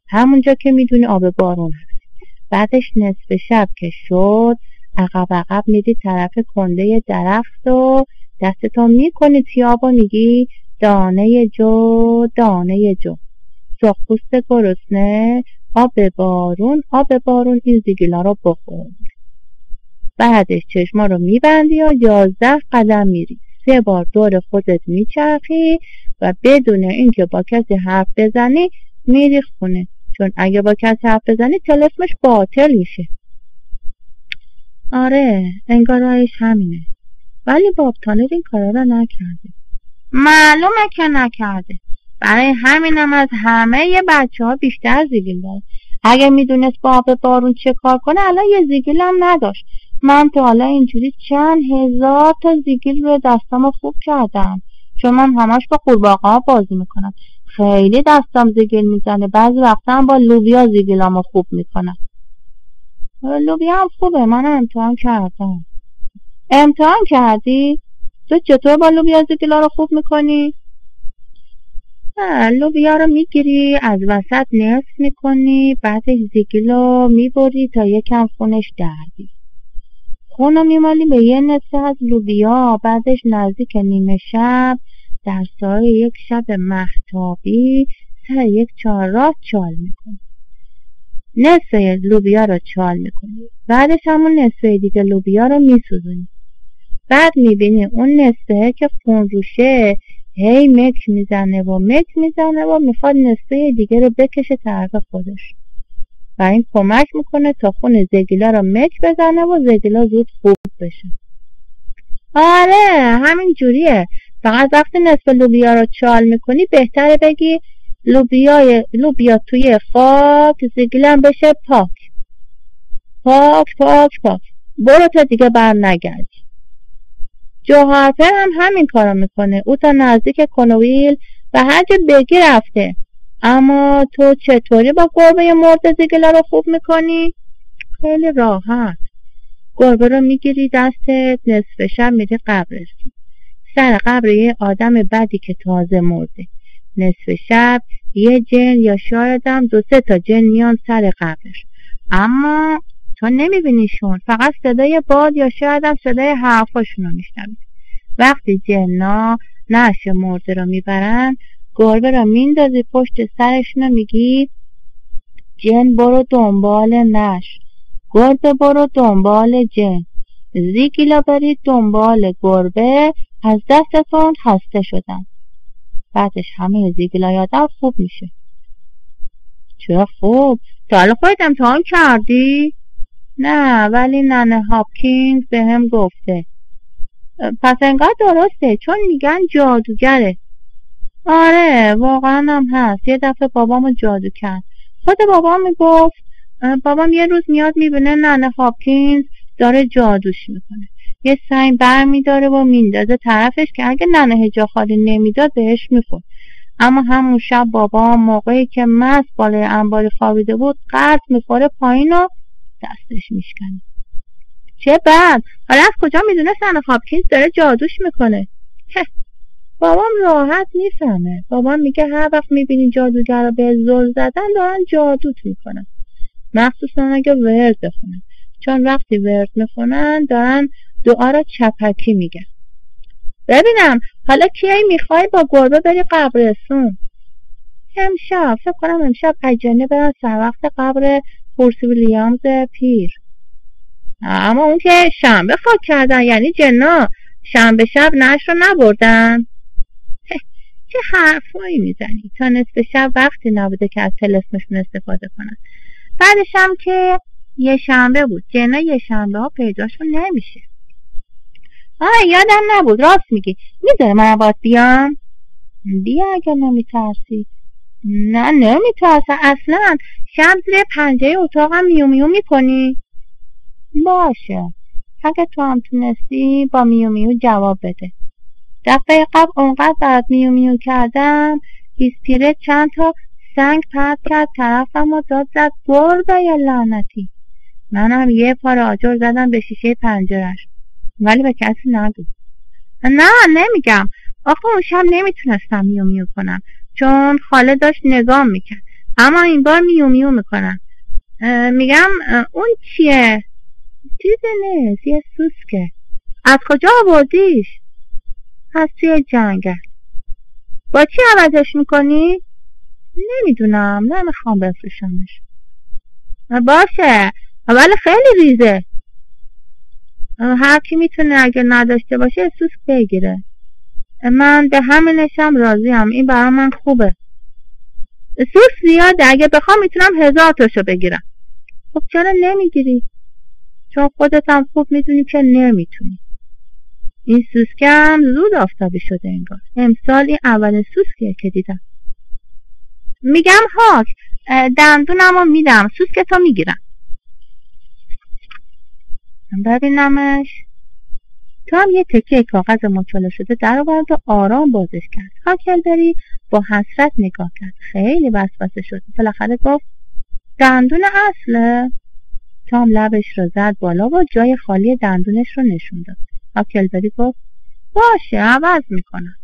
همونجا که میدونی آب بارون هست. بعدش نصف شب که شد عقب میدی طرف کنده درخت و دستتو میکنی توی آب و میگی دانه جو دانه جو، سرخپوست گرسنه، آب بارون این زیگلا رو بخور. بعدش چشما رو میبندی و 11 قدم میری. 3 بار دور خودت میچرخی و بدون اینکه با کسی حرف بزنی میری خونه، چون اگه با کسی حرف بزنی طلسمش باطل میشه. آره انگار راهش همینه، ولی باب تانر این کارا رو نکرده. معلومه که نکرده. برای همینم از همه بچه‌ها بیشتر زیگیل داره. اگه میدونست با آب بارون چه کار کنه الان یه زیگیل هم نداشت. من تا حالا اینجوری چند هزار تا زیگیل روی دستامو خوب کردم، چون من همش با قورباغه‌ها بازی میکنم. خیلی دستام زیگیل میزنه. بعضی وقتا هم با لوبیا زیگیلامو خوب میکنم. لوبیا هم خوبه، منم امتحان کردم. امتحان کردی؟ تو چطور با لوبیا زیگیلا رو خوب میکنی؟ لوبیا رو میگیری از وسط نصف میکنی، بعدش زیگیلو میبری تا یکم خونش دردی. خونو میمالی به یه نصف از لوبیا. بعدش نزدیک نیمه شب در سایه یک شب مهتابی سر یک چهارراه چال میکنی. نصف لوبیا رو چال میکنی، بعدش همون نصف دیگه لوبیا رو میسوزونی. بعد میبینی اون نصفه که خون روشه هی مک میزنه و میخواد نصفه دیگه رو بکشه طرف خودش و این کمک میکنه تا خون زگیلا رو مک بزنه و زگیلا زود خوب بشه. آره همین جوریه. فقط وقتی نصف لوبیا رو چال میکنی بهتره بگی لوبیا توی خاک، زگیلا بشه پاک. برو تا دیگه بر نگردی. جو هارپر هم همین کارو میکنه. او تا نزدیک کنویل و هر جا بگی رفته. اما تو چطوری با گربه مرده زیگلا رو خوب میکنی؟ خیلی راحت. گربه رو میگیری دستت، نصف شب میری قبرش، سر قبر یه آدم بدی که تازه مرده. نصف شب یه جن یا شاید هم 2-3 تا جن میان سر قبرش، اما تو نمیبینیشون، فقط صدای باد یا شاید هم صدای حرفاشون رو میشنوی. وقتی جنا نعش مرده رو میبرن، گربه رو میندازی پشت سرشون و میگی جن برو دنبال نعش، گربه برو دنبال جن، زیگیلا برید دنبال گربه، از دستتون خسته شدن. بعدش همه زیگیلا یادم خوب میشه. چرا خوب؟ تا حالا خودت امتحان کردی؟ نه، ولی ننه هاپکینز به هم گفته. پس انگار درسته، چون میگن جادوگره. آره واقعا هم هست. یه دفعه بابامو جادو کرد. خود بابام میگفت، بابام یه روز میاد میبینه ننه هاپکینز داره جادوش میکنه. یه سنگ بر میداره و میندازه طرفش که اگه ننه هجا خالی نمیداد بهش میخورد. اما همون شب بابا موقعی که مست بالای انباری خوابیده بود قرط میخوره پایین و دستش میشکنه. چه بد! حالا از کجا میدونست ننه هاپکینز داره جادوش میکنه؟ بابام راحت میفهمه. بابام میگه هر وقت میبینی جادوگر رو به زل زدن دارن جادوت میکنن، مخصوصا اگه ورد بخونن، چون وقتی ورد میخونن دارن دعا رو چپکی میگن. ببینم حالا کی میخوای با گربه بری قبرستون؟ امشب، فکر کنم امشب عجله برن سر وقت قبر پورسی ویلیامز پیر. اما اون که شنبه خاک کردن، یعنی جنا شنبه شب نش رو نبردن. چه حرفایی میزنی؟ تا نصف شب وقتی نبوده که از طلسمشون استفاده کنن. بعدش هم که یه شنبه بود، جنا یه شنبه ها پیداشون نمیشه. یادم نبود، راست میگی. میذاره من باید بیام؟ بیا اگر نمیترسی. نه نمیترسم اصلا. شب زیر پنجره اتاقم میو میو میکنی؟ باشه، اگه تو هم تونستی با میو میو جواب بده. دفعه قبل اونقدر برات میو میو کردم بیسپیره چند تا سنگ پرت کرد طرفم و داد زد گربه یا لعنتی. منم یه پار آجر زدم به شیشه پنجرش، ولی به کسی نگو. نه نمیگم. آخه اون شب نمیتونستم میو میو کنم چون خاله داشت نگام میکرد، اما این بار میو میو میکنم. میگم اون چیه؟ چیزی نیست، یه سوسکه. از کجا آوردیش؟ از توی جنگل. با چی عوضش میکنی؟ نمیدونم، نمیخوام بفروشمش. باشه، ولی خیلی ریزه. هر کی میتونه اگه نداشته باشه سوسک بگیره. من به همینشم راضیم، این برای من خوبه. سوسک زیاده، اگه بخوام میتونم 1000 تاشو بگیرم. خب چرا نمیگیری؟ چون خودت هم خوب میدونی که نمیتونی. این سوسکم زود آفتابی شده انگار. امسال این اولین سوسکیه که دیدم. میگم هاک، دندونمو میدم، سوسکتو میگیرم. ببینمش. تو هم یه تکه کاغذ مچاله شده در آورد و آرام بازش کرد. هاکلبری با حسرت نگاه کرد. خیلی وسوسه شد. بالاخره گفت دندون اصله؟ تام لبش رو زد بالا و جای خالی دندونش رو نشون داد. هاکلبری گفت باشه، عوض میکنم.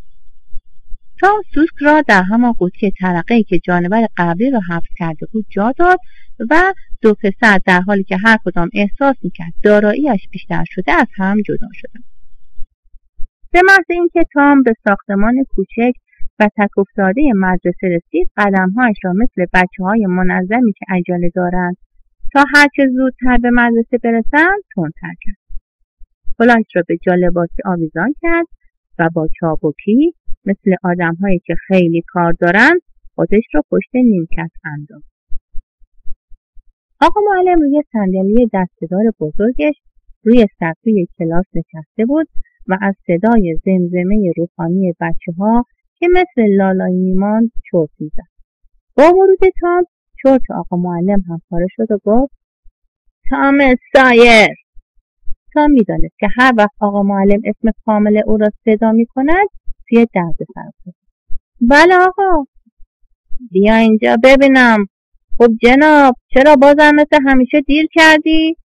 تام سوسک را در همان قوطی ترقه‌ای که جانور قبلی را حفظ کرده بود جا داد و دو پسر در حالی که هر کدام احساس میکرد داراییش بیشتر شده از هم جدا شدند. به محض اینکه تام به ساختمان کوچک و تک افتاده مدرسه رسید، قدمهایش را مثل بچه‌های منظمی که عجله دارند تا هرچه زودتر به مدرسه برسند تندتر کرد. کلاهش را به جا لباسی آویزان کرد و با چابکی مثل آدم‌هایی که خیلی کار دارند خودش را پشت نیمکت انداخت. آقا معلم روی صندلی دسته‌دار بزرگش روی صفحه کلاس نشسته بود و از صدای زمزمه روحانی بچه‌ها که مثل لالایی میماند چرت می‌زد. با ورود تام چرت آقا معلم هم پاره شد و گفت تام سایر. تام می‌دانست که هر وقت آقا معلم اسم کامل او را صدا می‌کند توی دردسر افتاد. بله آقا. بیا اینجا ببینم. خب جناب، چرا بازم مثل همیشه دیر کردی؟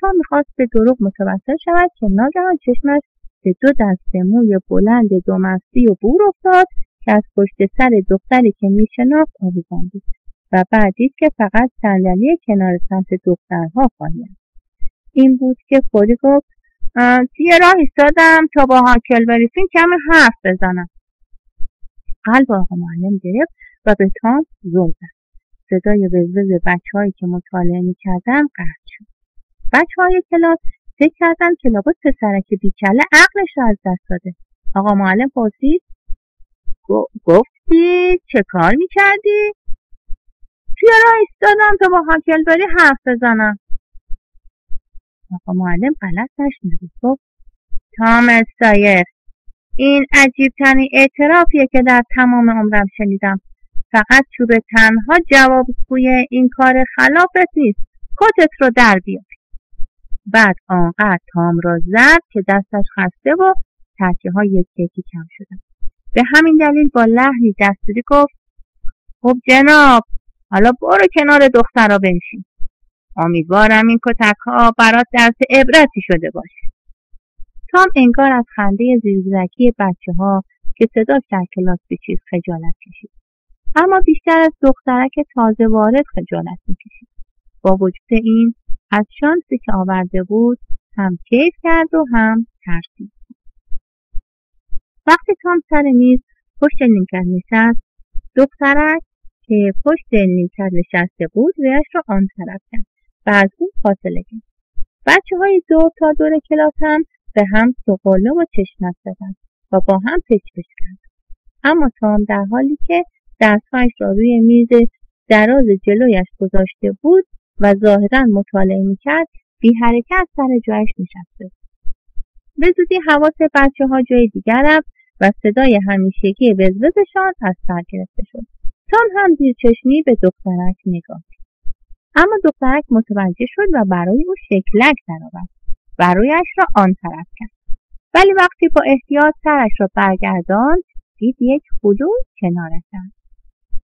تا میخواست به دروغ متوسل شود که ناگهان چشمش به دو دسته موی بلند دو مستی و بور افتاد که از پشت سر دختری که میشناخت آویزان بود و بعد دید که فقط صندلی کنار سمت دخترها خالی است. این بود که فوری گفت توی راه ایستادم تا با هاکلبری کمی حرف بزنم. قلب آقا معلم گرفت و به تام زل زد. صدای وزوز بچه‌هایی که مطالعه می‌کردن قطع شد. بچه‌های کلاس فکر کردن که لابد پسرک بیکله عقلش رو از دست داده. آقا معلم پرسید گفتی چه کار می‌کردی؟ توی راه ایستادم تا با هاکلبری حرف بزنم. آقا معلم غلط نشنید. گفت تام سایر، این عجیب‌ترین اعترافیه که در تمام عمرم شنیدم. فقط چوب تنها جوابگوی این کار خلافت نیست. کتت رو در بیار. بعد آنقدر تام را زد که دستش خسته و ترکه ها یکی کم شدن. به همین دلیل با لحنی دستوری گفت خب جناب، حالا برو کنار دخترا بنشین. امیدوارم این کتک ها برات درس عبرتی شده باشه. تام انگار از خنده زیرزیرکی بچه ها که صدا در کلاس پیچید خجالت کشید. اما بیشتر از دخترک تازه وارد خجالت میکشید. با وجود این از شانسی که آورده بود هم کیف کرد و هم ترسید. وقتی تام سر میز پشت نیمکت نشست، دخترک که پشت نیمکت نشسته بود رویش را آن طرف کرد و از اون فاصله گرفت. بچه‌های دور تا دور کلاس هم به هم سقاله و چشمک زدند و با هم پچ پچ کردند. اما تام در حالی که دستهایش را روی میز دراز جلویش گذاشته بود و ظاهراً مطالعه می‌کرد، بی حرکت سر جایش نشسته. به زودی حواس بچه‌ها جای دیگر رفت و صدای همیشگی وزوزشان از سر گرفته شد. تام هم زیر چشمی به دخترک نگاه کرد. اما دخترک متوجه شد و برای او شکلک درآورد و رویش را آن طرف کرد. ولی وقتی با احتیاط سرش را برگرداند، دید یک هلو کنارش است.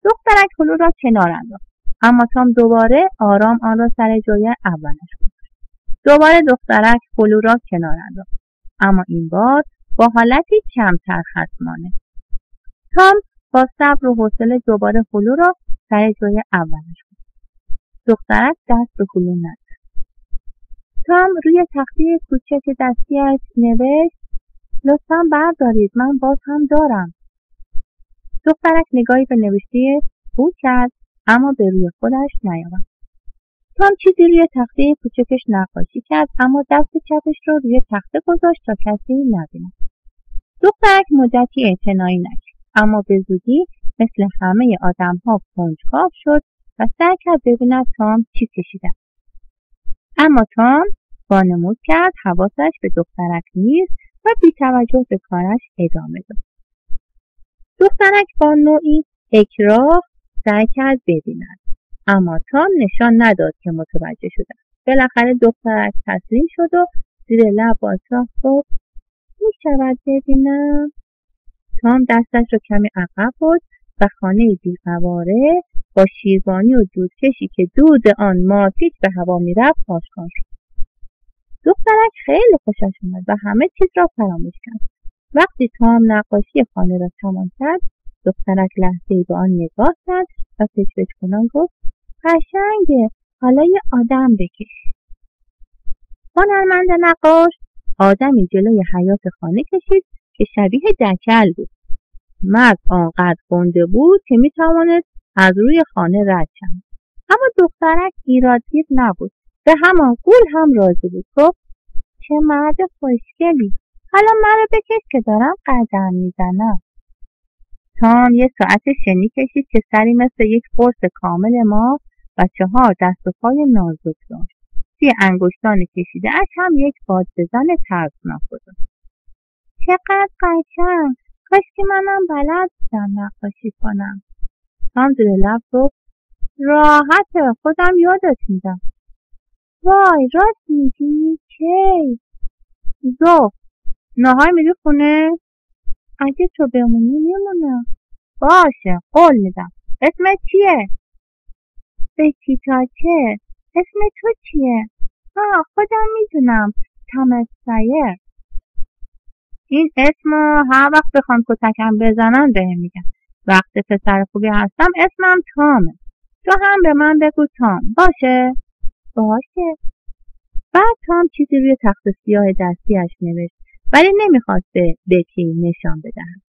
دخترک هلو را کنار انداخت، اما تام دوباره آرام آن را سر جای اولش گذاشت. دوباره دخترک هلو را کنار انداخت، اما این بار با حالتی کمتر خصمانه. تام با صبر و حوصله دوباره هلو را سر جای اولش گذاشت. دخترک دست به هلو نزد. تام روی تخته کوچک دستی‌اش نوشت لطفاً بردارید، من باز هم دارم. دخترک نگاهی به نوشته او کرد، اما به روی خودش نیاورد. تام چیزی روی تخته کوچکش نقاشی کرد، اما دست چپش را روی تخته گذاشت تا کسی نبیند. دخترک مدتی اعتنایی نکرد، اما به زودی مثل همه آدم‌ها کنجکاو شد و سعی کرد ببیند تام چی کشیده. اما تام وانمود کرد حواسش به دخترک نیست و بی توجه به کارش ادامه داد. دخترک با نوعی اکراه سعی کرد ببیند، اما تام نشان نداد که متوجه شده. بالاخره دخترک تسلیم شد و زیر لب با اصرار گفت می‌شود ببینم؟ تام دستش را کمی عقب برد و خانه بی‌قواره با شیروانی و دودکشی که دود آن مارپیچ به هوا می‌رفت آشکار شد. دخترک خیلی خوشش اومد و همه چیز را فراموش کرد. وقتی تام نقاشی خانه را تمام کرد، دخترک لحظه‌ای به آن نگاه کرد و پچ‌پچ کنان گفت قشنگه، حالا یه آدم بکش. هنرمند نقاش آدمی جلوی حیاط خانه کشید که شبیه دکل بود. مرد آنقدر گنده بود که میتوانست از روی خانه رد شود. اما دخترک ایرادگیر نبود. به همان گول هم راضی بود. گفت چه مرد خوشگلی، حالا مرا بکش که دارم قدم میزنم. تام یه ساعت شنی کشید که سری مثل یک قرص کامل ما و 4 دست و پای نازک داشت. توی انگشتان کشیده اش هم یک باد بزن ترسناک گذاشت. چقدر قشنگ، کاش که منم بلد بودم نقاشی کنم. تام زیر لب گفت راحته، خودم یادت میدم. وای راست میگی؟ کی؟ زو نهار میری خونه؟ اگه تو بمونی میمونم. باشه قول میدم. اسمت چیه؟ بکی تاچه. اسم تو چیه؟ خودم میدونم، تامس سایر. این اسم هر وقت بخوام کتکم بزنن بهم میگن. وقت پسر خوبی هستم اسمم تامه. تو هم به من بگو تام. باشه؟ باشه. بعد تام چیزی روی تخت سیاه دستیش نوشت، ولی نمیخواست به بکی نشان بدهد.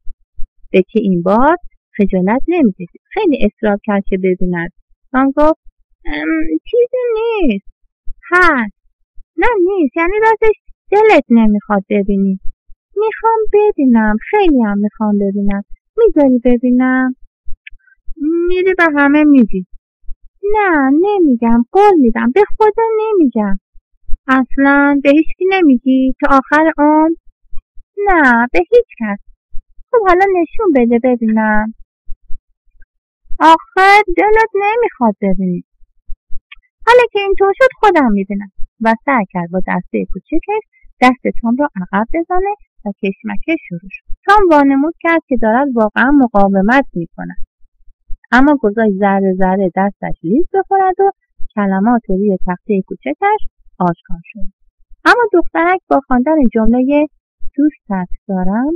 بکی این بار خجالت نمیکشید. خیلی اصرار کرد که ببیند. تام گفت چیزی نیست. هست. نه نیست، یعنی راستش دلت نمیخواد ببینی. میخوام ببینم، خیلی هم میخوام ببینم. میذاری ببینم؟ میری به همه میگی. نه نمیگم، قول میدم، به خدا نمیگم. اصلا به هیچکی نمیگی تا آخر عمر؟ نه به هیچ کس. خب حالا نشون بده ببینم. آخه دلت نمیخواد ببینی. حالا که اینطور شد خودم میبینم. و سعی کرد با دسته کوچکش دست تام را عقب بزنه و کشمکش شروع شد. تام وانمود کرد که دارد واقعا مقاومت میکند، اما گذاشت ذره ذره دستش لیز بخورد و کلمات روی تخته کوچکش آشکار شد. اما دخترک با خواندن جمله دوستت دارم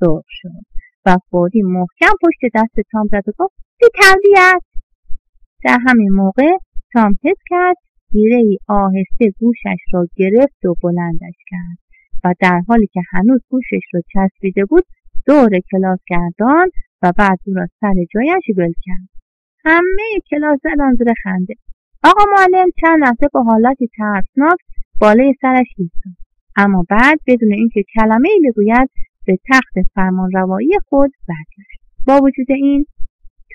سرخ شد و فوری محکم پشت دست تام زد و گفت بی تربیت. در همین موقع تام حس کرد گیره‌ای آهسته گوشش را گرفت و بلندش کرد و در حالی که هنوز گوشش را چسبیده بود دور کلاس گرداند و بعد او را سر جایش ول کرد. همه کلاس زدن زیر خنده. آقا معلم چند لحظه با حالتی ترسناک بالای سرش ایستاد، اما بعد بدون اینکه کلمه‌ای بگوید به تخت فرمانروایی خود برگشت. با وجود این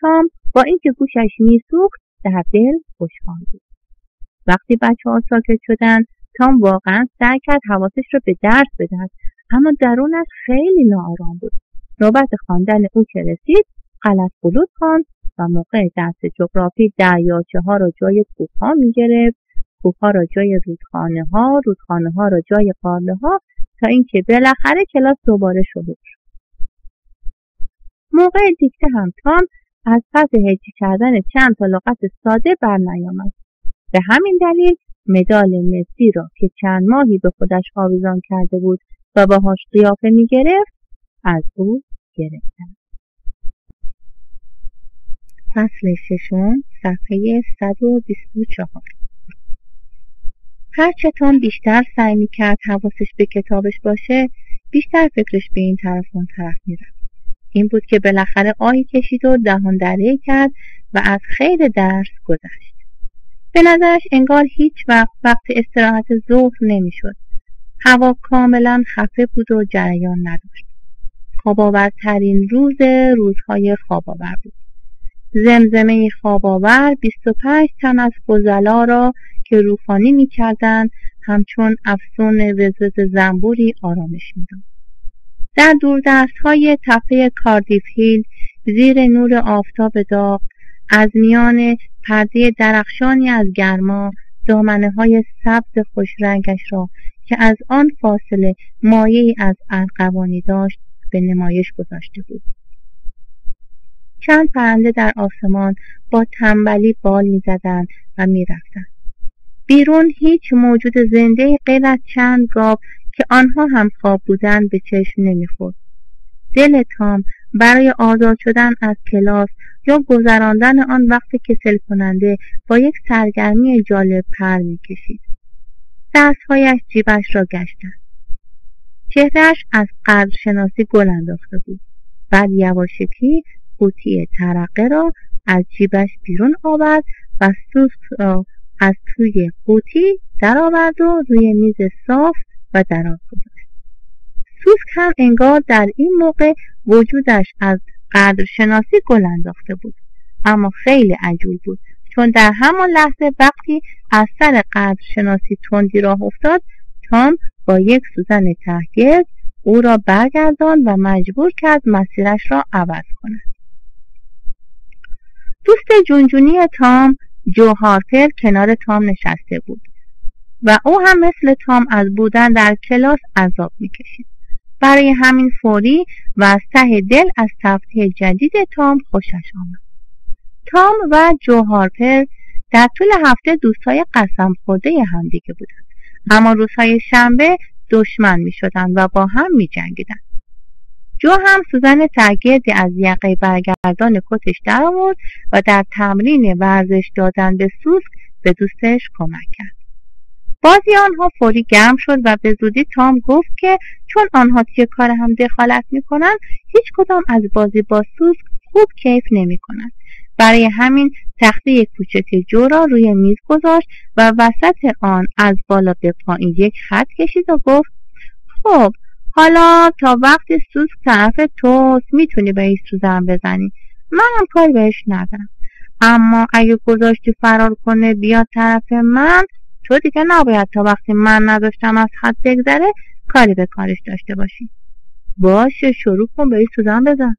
تام با اینکه گوشش میسوخت در دل خوشحال بود. وقتی بچه‌ها ساکت شدند تام واقعا سعی کرد حواسش را به درس بدهد، اما درونش خیلی ناآرام بود. نوبت خواندن او که رسید غلط غلط خواند و موقع درس جغرافی دریاچه‌ها را جای کوه‌ها می‌گرفت، کوه‌ها را جای رودخانه‌ها، رودخانه‌ها را جای قاره‌ها، تا اینکه بالاخره کلاس دوباره شروع شد. موقع دیکته هم تام از پس هجی کردن چند تا لغت ساده برنیامد. به همین دلیل مدال مسی را که چند ماهی به خودش آویزان کرده بود و باهاش قیافه می‌گرفت از او گرفتند. فصل ششم، صفحه 124. هرچه تام بیشتر سعی می‌کرد حواسش به کتابش باشه، بیشتر فکرش به این طرف اون طرف می‌رفت. این بود که بالاخره آهی کشید و دهان دره کرد و از خیر درس گذشت. به نظرش انگار هیچ وقت استراحت ظهر نمی‌شد. هوا کاملا خفه بود و جریان نداشت. خواب‌آورترین روزهای خواب‌آور بود. زمزمه خواب‌آور 25 تن از فضلا را که روخانی می‌کردند همچون افسون وزوز زنبوری آرامش می‌داد. در دوردست‌های تپه کاردیف هیل زیر نور آفتاب داغ از میان پرده درخشانی از گرما دامنه‌های سبز خوشرنگش را که از آن فاصله مایه‌ای از ارغوانی داشت به نمایش گذاشته بود. چند پرنده در آسمان با تنبلی بال می‌زدند و می‌رفتند. بیرون هیچ موجود زنده غیر از چند گاو که آنها هم خواب بودند به چشم نمی‌خورد. دل تام برای آزاد شدن از کلاس یا گذراندن آن وقت کسل کننده با یک سرگرمی جالب پر می‌کشید. دست‌هایش جیبش را گشتند. چهرهش از قدرشناسی گل انداخته بود. بعد یواشکی قوطی ترقه را از جیبش بیرون آورد و سوسک را از توی قوطی در آورد و روی میز صاف و دراز گذاشت. سوسک هم انگار در این موقع وجودش از قدرشناسی گل انداخته بود، اما خیلی عجول بود، چون در همان لحظه وقتی از سر قدرشناسی تندی راه افتاد تام با یک سوزن تهگرد او را برگرداند و مجبور کرد مسیرش را عوض کند. دوست جونجونی تام جو هارپر کنار تام نشسته بود و او هم مثل تام از بودن در کلاس عذاب می‌کشید. برای همین فوری و از ته دل از تفریح جدید تام خوشش آمد. تام و جو هارپر در طول هفته دوستای قسم خورده همدیگه بودند، اما روزهای شنبه دشمن می‌شدند و با هم می‌جنگیدند. جو هم سوزن تهگردی از یقه برگردان کتش در آورد و در تمرین ورزش دادن به سوسک به دوستش کمک کرد. بازی آنها فوری گرم شد و به زودی تام گفت که چون آنها توی کار هم دخالت می‌کنند هیچ کدام از بازی با سوسک خوب کیف نمی‌کنند. برای همین تخته کوچک جو را روی میز گذاشت و وسط آن از بالا به پایین یک خط کشید و گفت خب حالا تا وقتی سوسک طرف توست میتونی بهش سوزن بزنی، منم کاری بهش ندارم، اما اگه گذاشتی فرار کنه بیاد طرف من، تو دیگه نباید تا وقتی من نداشتم از حد بگذره کاری به کارش داشته باشی. باشه شروع کن بهش سوزن بزن.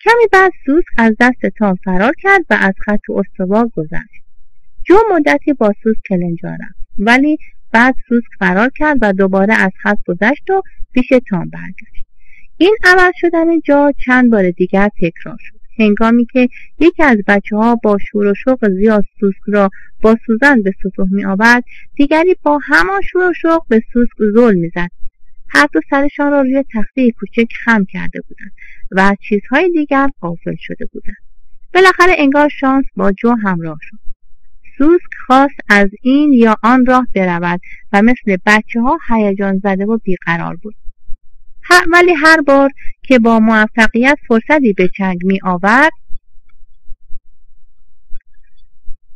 کمی بعد سوسک از دست تام فرار کرد و از خط استوار گذشت. جو مدتی با سوسک کلنجار رفت، ولی بعد سوسک فرار کرد و دوباره از حد گذشت و پیش تام برگشت. این عوض شدن جا چند بار دیگر تکرار شد. هنگامی که یکی از بچه‌ها با شور و شوق زیاد سوسک را با سوزن به سطوح می آورد، دیگری با همان شور و شوق به سوسک زل می زد. هر دو سرشان را روی تخته کوچک خم کرده بودند و از چیزهای دیگر غافل شده بودند. بالاخره انگار شانس با جو همراه شد. سوسک خواست از این یا آن راه برود و مثل بچه‌ها هیجان زده و بیقرار بود. ولی هر بار که با موفقیت فرصتی به چنگ می آورد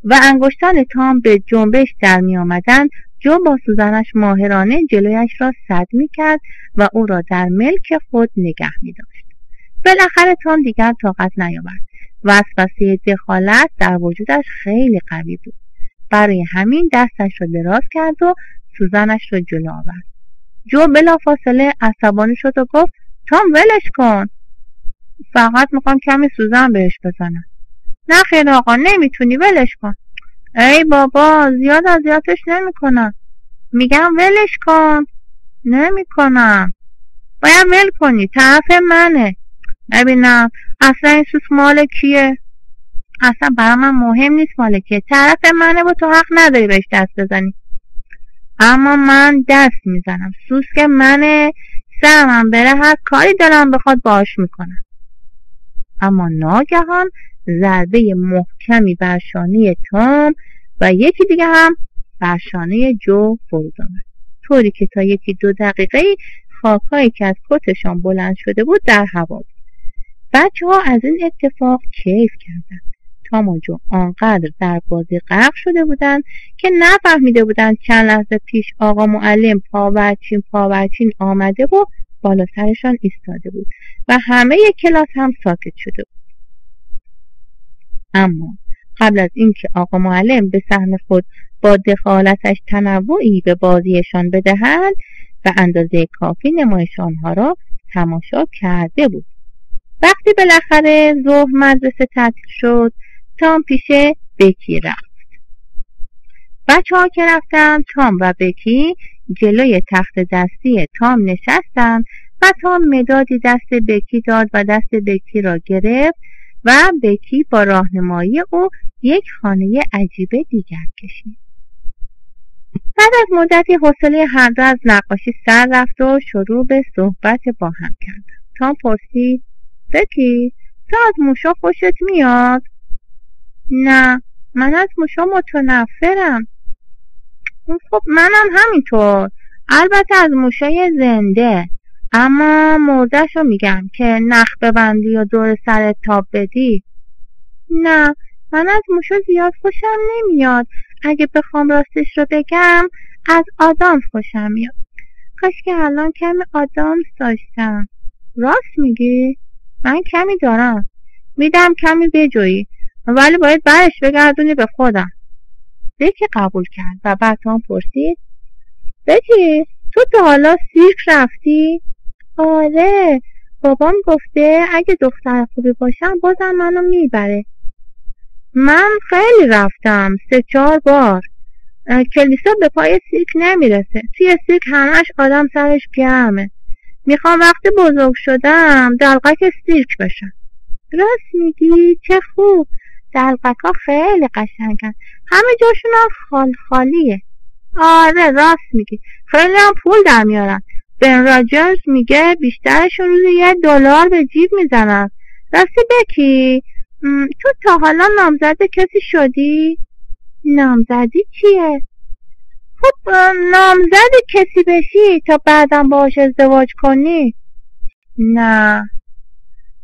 و انگشتان تام به جنبش در می آمدند، جو با سوزنش ماهرانه جلویش را سد می کرد و او را در ملک خود نگه می داشت. بالاخره تام دیگر طاقت نیاورد. وسوسه دخالت در وجودش خیلی قوی بود. برای همین دستش را دراز کرد و سوزنش را جلو آورد. جو بلافاصله عصبانی شد و گفت تام ولش کن. فقط میخوام کمی سوزن بهش بزنم. نه خیر آقا نمیتونی، ولش کن. ای بابا زیاد اذیتش نمیکنم. میگم ولش کن. نمیکنم. باید ول کنی، طرف منه. ببینم اصلا این سوسک مال کیه؟ اصلا برای من مهم نیست مال کیه، طرف منه و تو حق نداری بهش دست بزنی. اما من دست میزنم، سوسک منه، سرمم بره هر کاری دلم بخواد باش میکنم. اما ناگهان ضربه محکمی بر شانه تام و یکی دیگه هم بر شانه جو فرود آمد، طوری که تا 1-2 دقیقه خاکایی که از کتشان بلند شده بود در هوا بود. بچه‌ها از این اتفاق کیف کردند. تام و جو آنقدر در بازی غرق شده بودند که نفهمیده بودند چند لحظه پیش آقا معلم پاورچین آمده و بالا سرشان ایستاده بود و همه کلاس هم ساکت شده بود. اما قبل از اینکه آقا معلم به سهم خود با دخالتش تنوعی به بازیشان بدهد و اندازه کافی نمایش آنها را تماشا کرده بود. وقتی بالاخره ظهر مدرسه تعطیل شد، تام پیش بکی رفت. بچه‌ها که رفتن، تام و بکی جلوی تخت دستی تام نشستند و تام مدادی دست بکی داد و دست بکی را گرفت و بکی با راهنمایی او یک خانه عجیب دیگر کشید. بعد از مدتی حوصله هر دو از نقاشی سر رفت و شروع به صحبت با هم کردند. تام پرسید بکی تو از موشا خوشت میاد؟ نه من از موشا متنفرم. خب منم همینطور، البته از موشای زنده، اما مرده‌شو میگم که نخ ببندی و دور سرت تاب بدی. نه من از موشا زیاد خوشم نمیاد، اگه بخوام راستش رو بگم از آدامس خوشم میاد. کاش که الان کمی آدامس داشتم. راست میگی؟ من کمی دارم، میدم کمی بجویی، ولی باید برش بگردونی به خودم. بکی قبول کرد و بعد تام پرسید بکی تو تا حالا سیرک رفتی؟ آره بابام گفته اگه دختر خوبی باشم بازم منو میبره. من خیلی رفتم، 3-4 بار. کلیسا به پای سیرک نمیرسه، توی سیرک همش آدم سرش گرمه. میخوام وقتی بزرگ شدم دلقک سیرک بشم. راست میگی؟ چه خوب، دلقک ها خیلی قشنگن، همه جاشون هم خالیه. آره راست میگی، خیلی هم پول در میارن. بن راجرز میگه بیشترشون روزی $1 به جیب میزنن. راستی بکی تو تا حالا نامزد کسی شدی؟ نامزدی چیه؟ خب نامزد کسی بشی تا بعدم باهاش ازدواج کنی. نه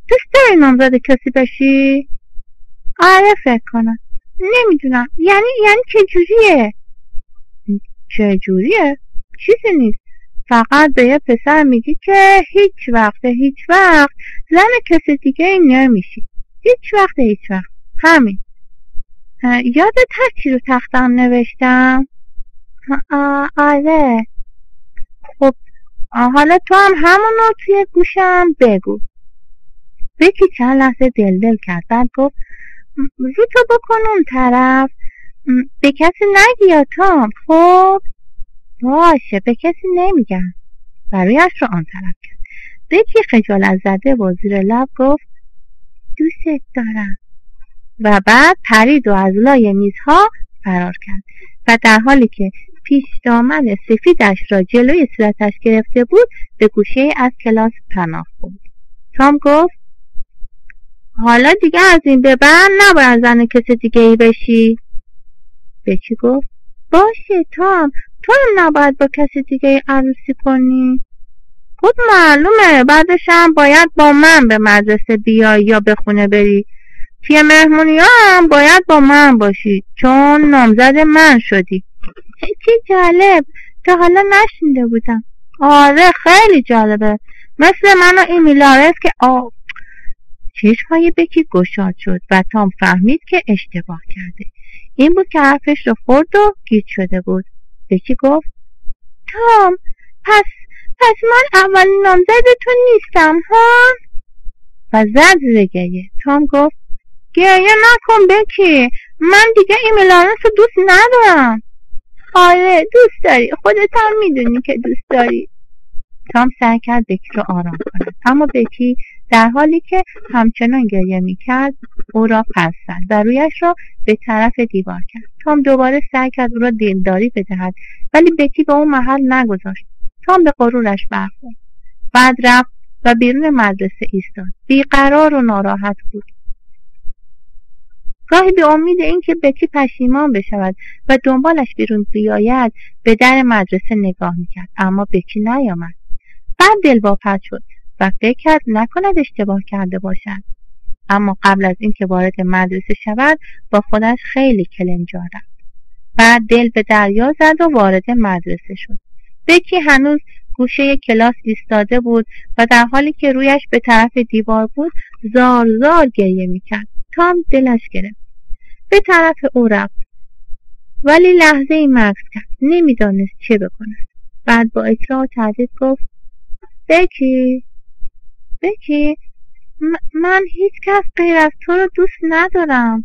دوست داری نامزد کسی بشی؟ آره فکر کنم. نمیدونم یعنی چجوریه؟ چجوریه؟ چیزی نیست، فقط به یه پسر میگی که هیچ وقت زن کسی دیگه این نمیشی. هیچ وقت همین. یادت هست چی رو تختم نوشتم؟ آره. خب حالا تو هم همونو توی گوشم بگو. بکی چند لحظه دل کرد، بعد گفت رو تو بکن اون طرف. به کسی نگی یا تام. خب باشه به کسی نمیگم. و رویش رو آن طرف کرد. بکی خجالت زده با زیر لب گفت دوست دارم و بعد پرید و از لای میزها فرار کرد و در حالی که پیش دامن سفیدش را جلوی صورتش گرفته بود به گوشه از کلاس پناه برد. تام گفت حالا دیگه از این به بعد نباید زن کسی دیگه ای بشی. بکی گفت باشه تام، تو هم نباید با کسی دیگه ای عروسی کنی. خود معلومه بعدش هم باید با من به مدرسه بیای یا به خونه بری. توی مهمونی هم باید با من باشی چون نامزد من شدی. چه جالب، تا حالا نشنیده بودم. آره خیلی جالبه، مثل من و ایمیلارس که چشمهای بکی گشاد شد و تام فهمید که اشتباه کرده. این بود که حرفش رو خورد و گیج شده بود. بکی گفت تام پس من اولین نامزد تو نیستم ها؟ و زد زیر گریه. تام گفت گریه نکن بکی، من دیگه ایمیلارس رو دوست ندارم. آره دوست داری، خودت هم میدونی که دوست داری. تام سعی کرد بکی رو آرام کند، اما بکی در حالی که همچنان گریه میکرد او را پس زد و رویش را به طرف دیوار کرد. تام دوباره سعی کرد او را دلداری بدهد ولی بکی به اون محل نگذاشت. تام به غرورش برخورد. بعد رفت و بیرون مدرسه ایستاد. بیقرار و ناراحت بود. گاهی به امید اینکه بکی پشیمان بشود و دنبالش بیرون بیاید به در مدرسه نگاه میکرد، اما بکی نیامد. بعد دلواپس شد و فکر کرد نکند اشتباه کرده باشد. اما قبل از اینکه وارد مدرسه شود با خودش خیلی کلنجار رفت. بعد دل به دریا زد و وارد مدرسه شد. بکی هنوز گوشه کلاس ایستاده بود و در حالی که رویش به طرف دیوار بود زار زار گریه میکرد. تام دلش گرفت. به طرف او رفت ولی لحظه ای مکث کرد. نمیدانست چه بکند. بعد با اکراه و تردید گفت بکی من هیچ کس غیر از تو رو دوست ندارم.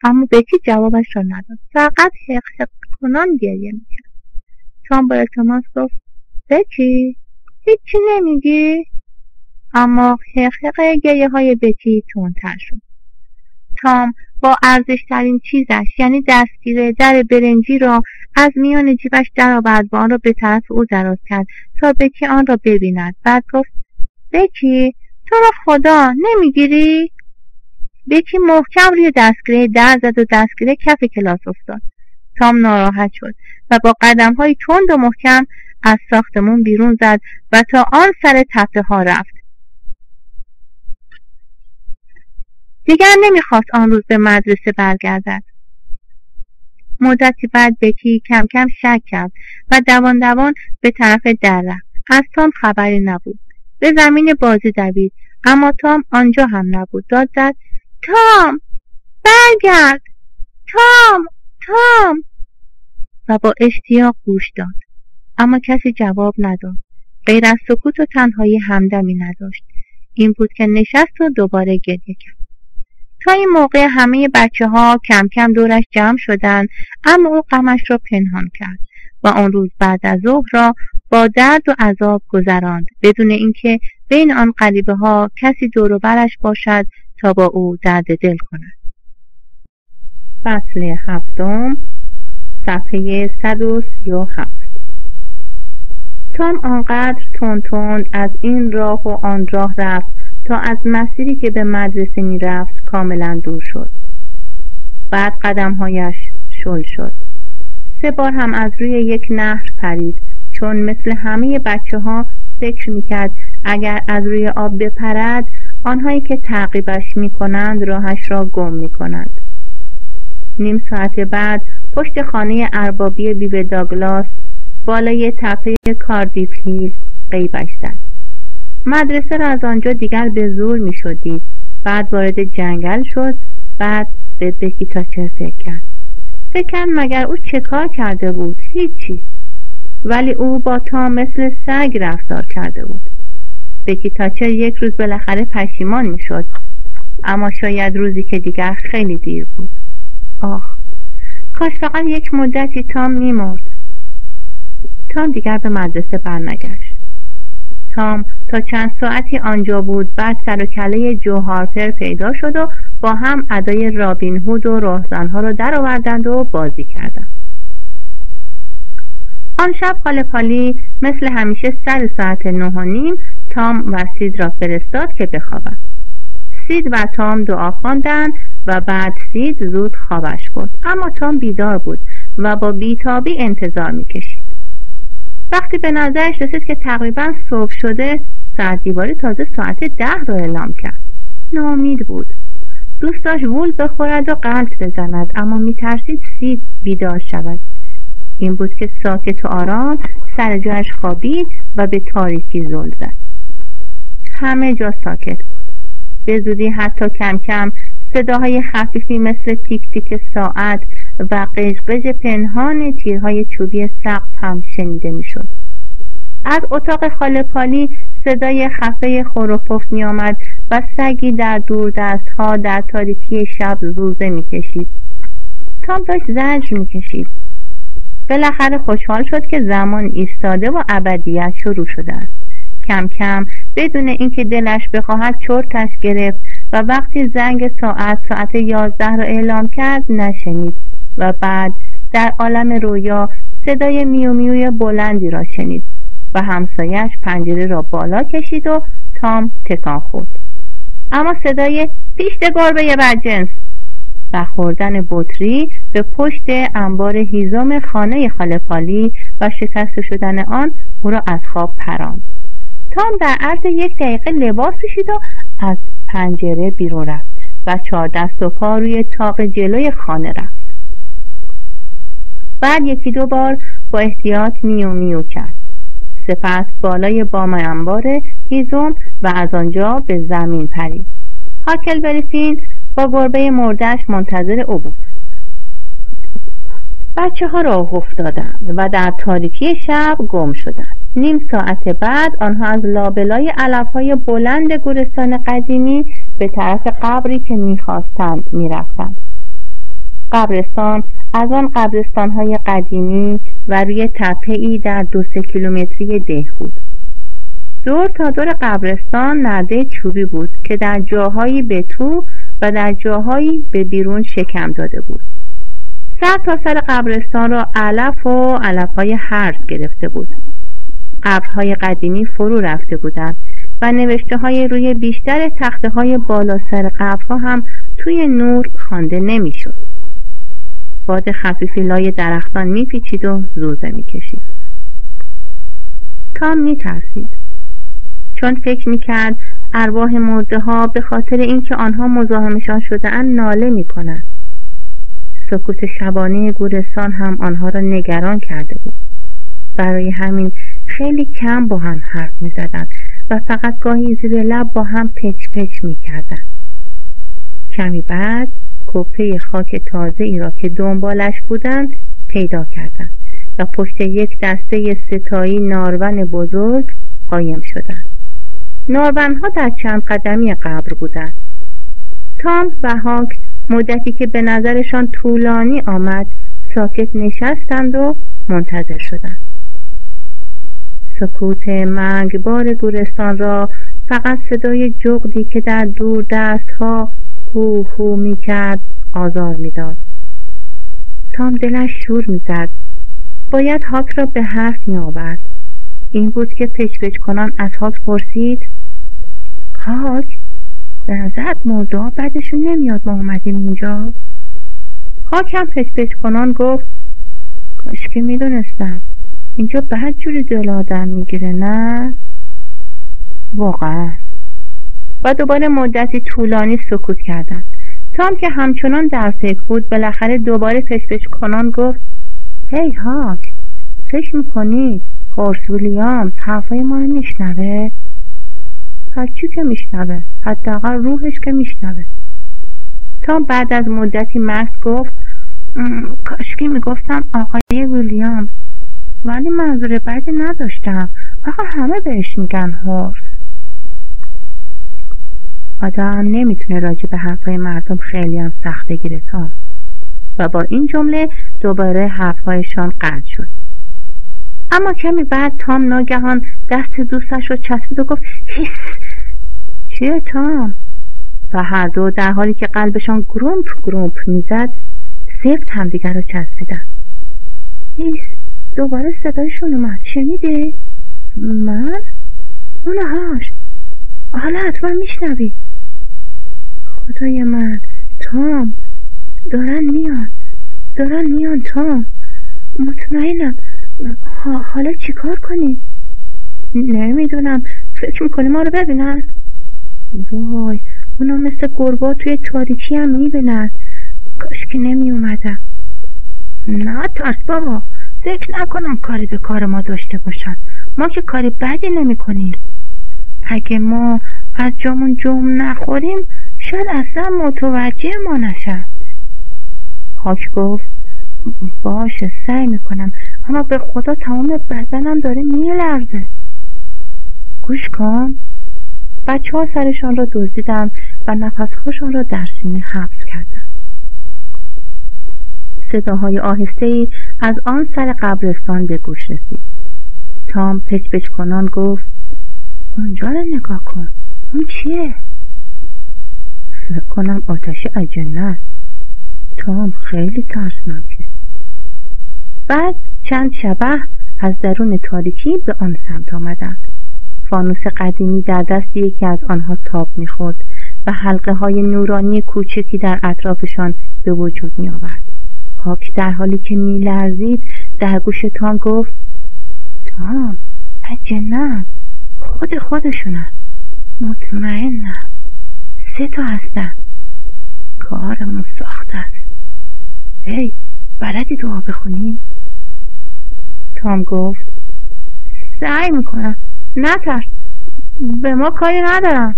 اما بکی جوابش را نداد، فقط حق کنان گریه میکرد. تام با التماس گفت بکی هیچی نمیگی؟ اما حق گریه های بکی تندتر شد. تام با ارزشترین چیزش یعنی دستگیره در برنجی را از میان جیبش درآورد و آن را به طرف او دراز کرد تا بکی آن را ببیند. بعد گفت بکی تو را خدا نمیگیری؟ بکی محکم روی دستگیره در زد و دستگیره کف کلاس افتاد. تام ناراحت شد و با قدم‌های تند و محکم از ساختمون بیرون زد و تا آن سر تپه ها رفت. دیگر نمیخواست آن روز به مدرسه برگردد. مدتی بعد بکی کم کم شک کرد و دوان دوان به طرف در رفت. از تام خبری نبود. به زمین بازی دوید اما تام آنجا هم نبود. داد زد تام برگرد، تام و با اشتیاق گوش داد اما کسی جواب نداد. غیر از سکوت و تنهایی همدمی نداشت. این بود که نشست و دوباره گریه کرد. تا این موقع همه بچه‌ها کم کم دورش جمع شدند اما او غمش را پنهان کرد و آن روز بعد از ظهر را با درد و عذاب گذراند بدون اینکه بین آن غریبه ها کسی دور و برش باشد تا با او درد دل کند. فصل 7 صفحه 137. تام آنقدر تند از این راه و آن راه رفت تا از مسیری که به مدرسه می رفت کاملا دور شد. بعد قدمهایش شل شد. 3 بار هم از روی یک نهر پرید چون مثل همه بچه‌ها فکر می‌کرد اگر از روی آب بپرد آنهایی که تعقیبش می‌کنند راهش را گم می‌کنند. نیم ساعت بعد پشت خانه اربابی بیبی داگلاس بالای تپه کاردیف هیل غیبش زد. مدرسه را از آنجا دیگر به زور می‌شد دید. بعد وارد جنگل شد. بعد به بکی تاچر فکر کرد. فکر مگر او چه کار کرده بود؟ هیچی. ولی او با تام مثل سگ رفتار کرده بود. بکی تاچر یک روز بالاخره پشیمان میشد اما شاید روزی که دیگر خیلی دیر بود. آخ کاش فقط یک مدتی تام می‌مرد. تام دیگر به مدرسه برنگشت. تام تا چند ساعتی آنجا بود. بعد سر و کله جو هارپر پیدا شد و با هم ادای رابین هود و راهزنها را در آوردند و بازی کردند. آن شب خاله پالی مثل همیشه سر ساعت 9:30 تام و سید را فرستاد که بخوابند. سید و تام دعا خواندند و بعد سید زود خوابش برد. اما تام بیدار بود و با بیتابی انتظار می‌کشید. وقتی به نظرش رسید که تقریباً صبح شده، ساعت دیواری تازه ساعت 10 را اعلام کرد. ناامید بود. دوست داشت وول بخورد و قلط بزند، اما می‌ترسید سید بیدار شود. این بود که ساکت و آرام سر جایش خوابید و به تاریکی زل زد. همه جا ساکت بود. به زودی حتی کم کم صداهای خفیفی مثل تیک تیک ساعت و قژقژ پنهان تیرهای چوبی سقف هم شنیده میشد. از اتاق خاله پالی صدای خفه خور و پف می آمد و سگی در دوردستها در تاریکی شب زوزه می کشید. تام داشت زجر می کشید. بالاخره خوشحال شد که زمان ایستاده و ابدیت شروع شده است. کم کم بدون اینکه دلش بخواهد چرتش گرفت و وقتی زنگ ساعت 11 را اعلام کرد نشنید و بعد در عالم رویا صدای میو میوی بلندی را شنید و همسایش پنجره را بالا کشید و تام تکان خورد. اما صدای پیشت گربه بدجنس و خوردن بطری به پشت انبار هیزم خانه خاله پالی و شکسته شدن آن او را از خواب پراند. تام در عرض 1 دقیقه لباس پوشید و از پنجره بیرون رفت و 4 دست و پا روی طاق جلوی خانه رفت. بعد 1-2 بار با احتیاط میو میو کرد. سپس بالای بام انبار هیزم و از آنجا به زمین پرید. هاکلبری فین با گربه مرده‌اش منتظر او بود. بچه‌ها راه افتادند و در تاریکی شب گم شدند. نیم ساعت بعد آنها از لابلای علف‌های بلند گورستان قدیمی به طرف قبری که می‌خواستند می‌رفتند. قبرستان از آن قبرستان‌های قدیمی و روی تپه‌ای در 2-3 کیلومتری ده بود. دور تا دور قبرستان نرده چوبی بود که در جاهایی به تو و در جاهایی به بیرون شکم داده بود. سر تا سر قبرستان را علف و علف‌های هرز گرفته بود. قبرهای قدیمی فرو رفته بودند و نوشته‌های روی بیشتر تخته‌های بالا سر قبرها هم توی نور خوانده نمی‌شد. باد خفیفی لای درختان می‌پیچید و زوزه می‌کشید. تام می‌ترسید، چون فکر می‌کرد ارواح مرده‌ها به خاطر اینکه آنها مزاحمشان شده‌اند ناله می‌کنند. سکوت شبانه گورستان هم آنها را نگران کرده بود. برای همین خیلی کم با هم حرف می‌زدند و فقط گاهی زیر لب با هم پچ پچ می‌کردند. کمی بعد کپه خاک تازه ای را که دنبالش بودند پیدا کردند و پشت یک دسته ستایی نارون بزرگ قایم شدند. نارونها در چند قدمی قبر بودند. تام و هاک مدتی که به نظرشان طولانی آمد ساکت نشستند و منتظر شدند. سکوت مرگبار گورستان را فقط صدای جغدی که در دور دستها هو هو می کرد آزار می داد. تام دلش شور می زد. باید هاک را به حرف می آورد. این بود که پچ پچ کنان از هاک پرسید: هاک، به نظرت مردا بعدشون نمیاد ما اومدیم اینجا؟ هاک هم پچ پچ کنان گفت: کاش که می دونستم. اینجا بعد جوری دل آدم میگیره نه؟ واقعا. و دوباره مدتی طولانی سکوت کردند. تام که همچنان در فکر بود بالاخره دوباره پچ پچ کنان گفت: هی هاک، فکر میکنی هورس ویلیامز حرفای ما رو میشنوه؟ هرچی که میشنوه، حداقل روحش که میشنوه. تام بعد از مدتی مکث گفت: کاشکی میگفتم آقای ویلیامز، ولی منظور بعدی نداشتم. آقا همه بهش میگن هورس. آدم نمیتونه راجع به حرفای مردم خیلی هم سخته گیره تام. و با این جمله دوباره حرفهایشان قطع شد. اما کمی بعد تام ناگهان دست دوستش رو چسبید و گفت هیس. چیه تام؟ و هر دو در حالی که قلبشان گرومپ گرومپ میزد سفت همدیگر رو چسبیدن. هیس. دوباره صدایشون اومد. شنیدی؟ من؟ اونهاش. حالا حتما میشنوی. خدای من. تام دارن میان تام. مطمئنم. حالا چی کار کنیم؟ نمیدونم. فکر میکنی ما رو ببینن؟ وای اونا مثل گربا توی تاریکی هم میبینن. کاش که نمی اومدم. نه ترس بابا. فکر نکنم کاری به کار ما داشته باشن. ما که کاری بدی نمی کنیم. اگه ما از جامون جم نخوریم شاید اصلا متوجه ما نشن. هاک گفت باشه سعی میکنم اما به خدا تمام بدنم داره میلرزه. گوش کن. بچه ها سرشان را دزدیدن و نفسهاشان را در سینه حبس کردند. صداهای آهسته‌ای از آن سر قبرستان به گوش رسید. تام پچ پچ کنان گفت اونجا رو نگاه کن. اون چیه؟ فکر کنم آتش اجنه است. تام خیلی ترسناکه. بعد چند شبح از درون تاریکی به آن سمت آمدند. فانوس قدیمی در دست یکی از آنها تاب می‌خورد و حلقه های نورانی کوچکی در اطرافشان به وجود می آورد. هاک در حالی که می لرزید در گوش تام گفت تام اجنه خودشونن. مطمئنم 3 تا هستن. کارمون ساخت است. هی بلدی دعا بخونی؟ تام گفت سعی میکنم. نترس. به ما کاری ندارم.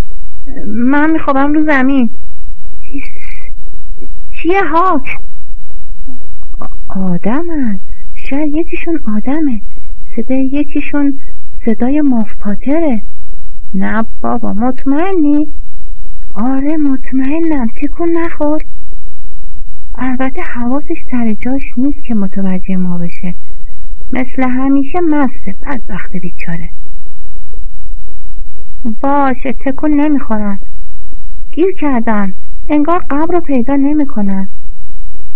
من میخوابم رو زمین. چیه هاک؟ آدمن. شاید یکیشون آدمه. صدای یکیشون صدای مافپاتره. نه بابا مطمئنی؟ آره مطمئنم. تکون نخور. البته حواسش سر جاش نیست که متوجه ما بشه. مثل همیشه مسته. بدبخت بیچاره. باشه تکون نمیخورن. گیر کردن. انگار قبر رو پیدا نمیکنن.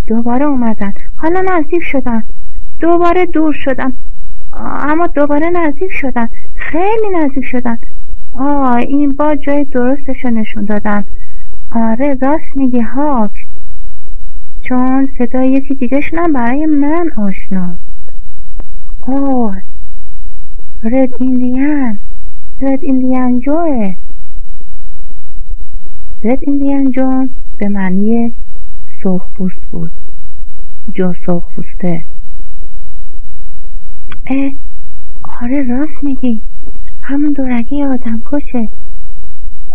دوباره اومدن. حالا نزدیک شدن. دوباره دور شدن. اما دوباره نزدیک شدن. خیلی نزدیک شدن. این با جای درستشو نشون دادن. آره راست میگی هاک. چون صدای یکی دیگه شنم برای من آشناست. رد ایندیان جوه. رد ایندیان جون به معنی سرخپوست بود. جو سرخپوسته. آره راست میگی. همون دورگه آدم کشه.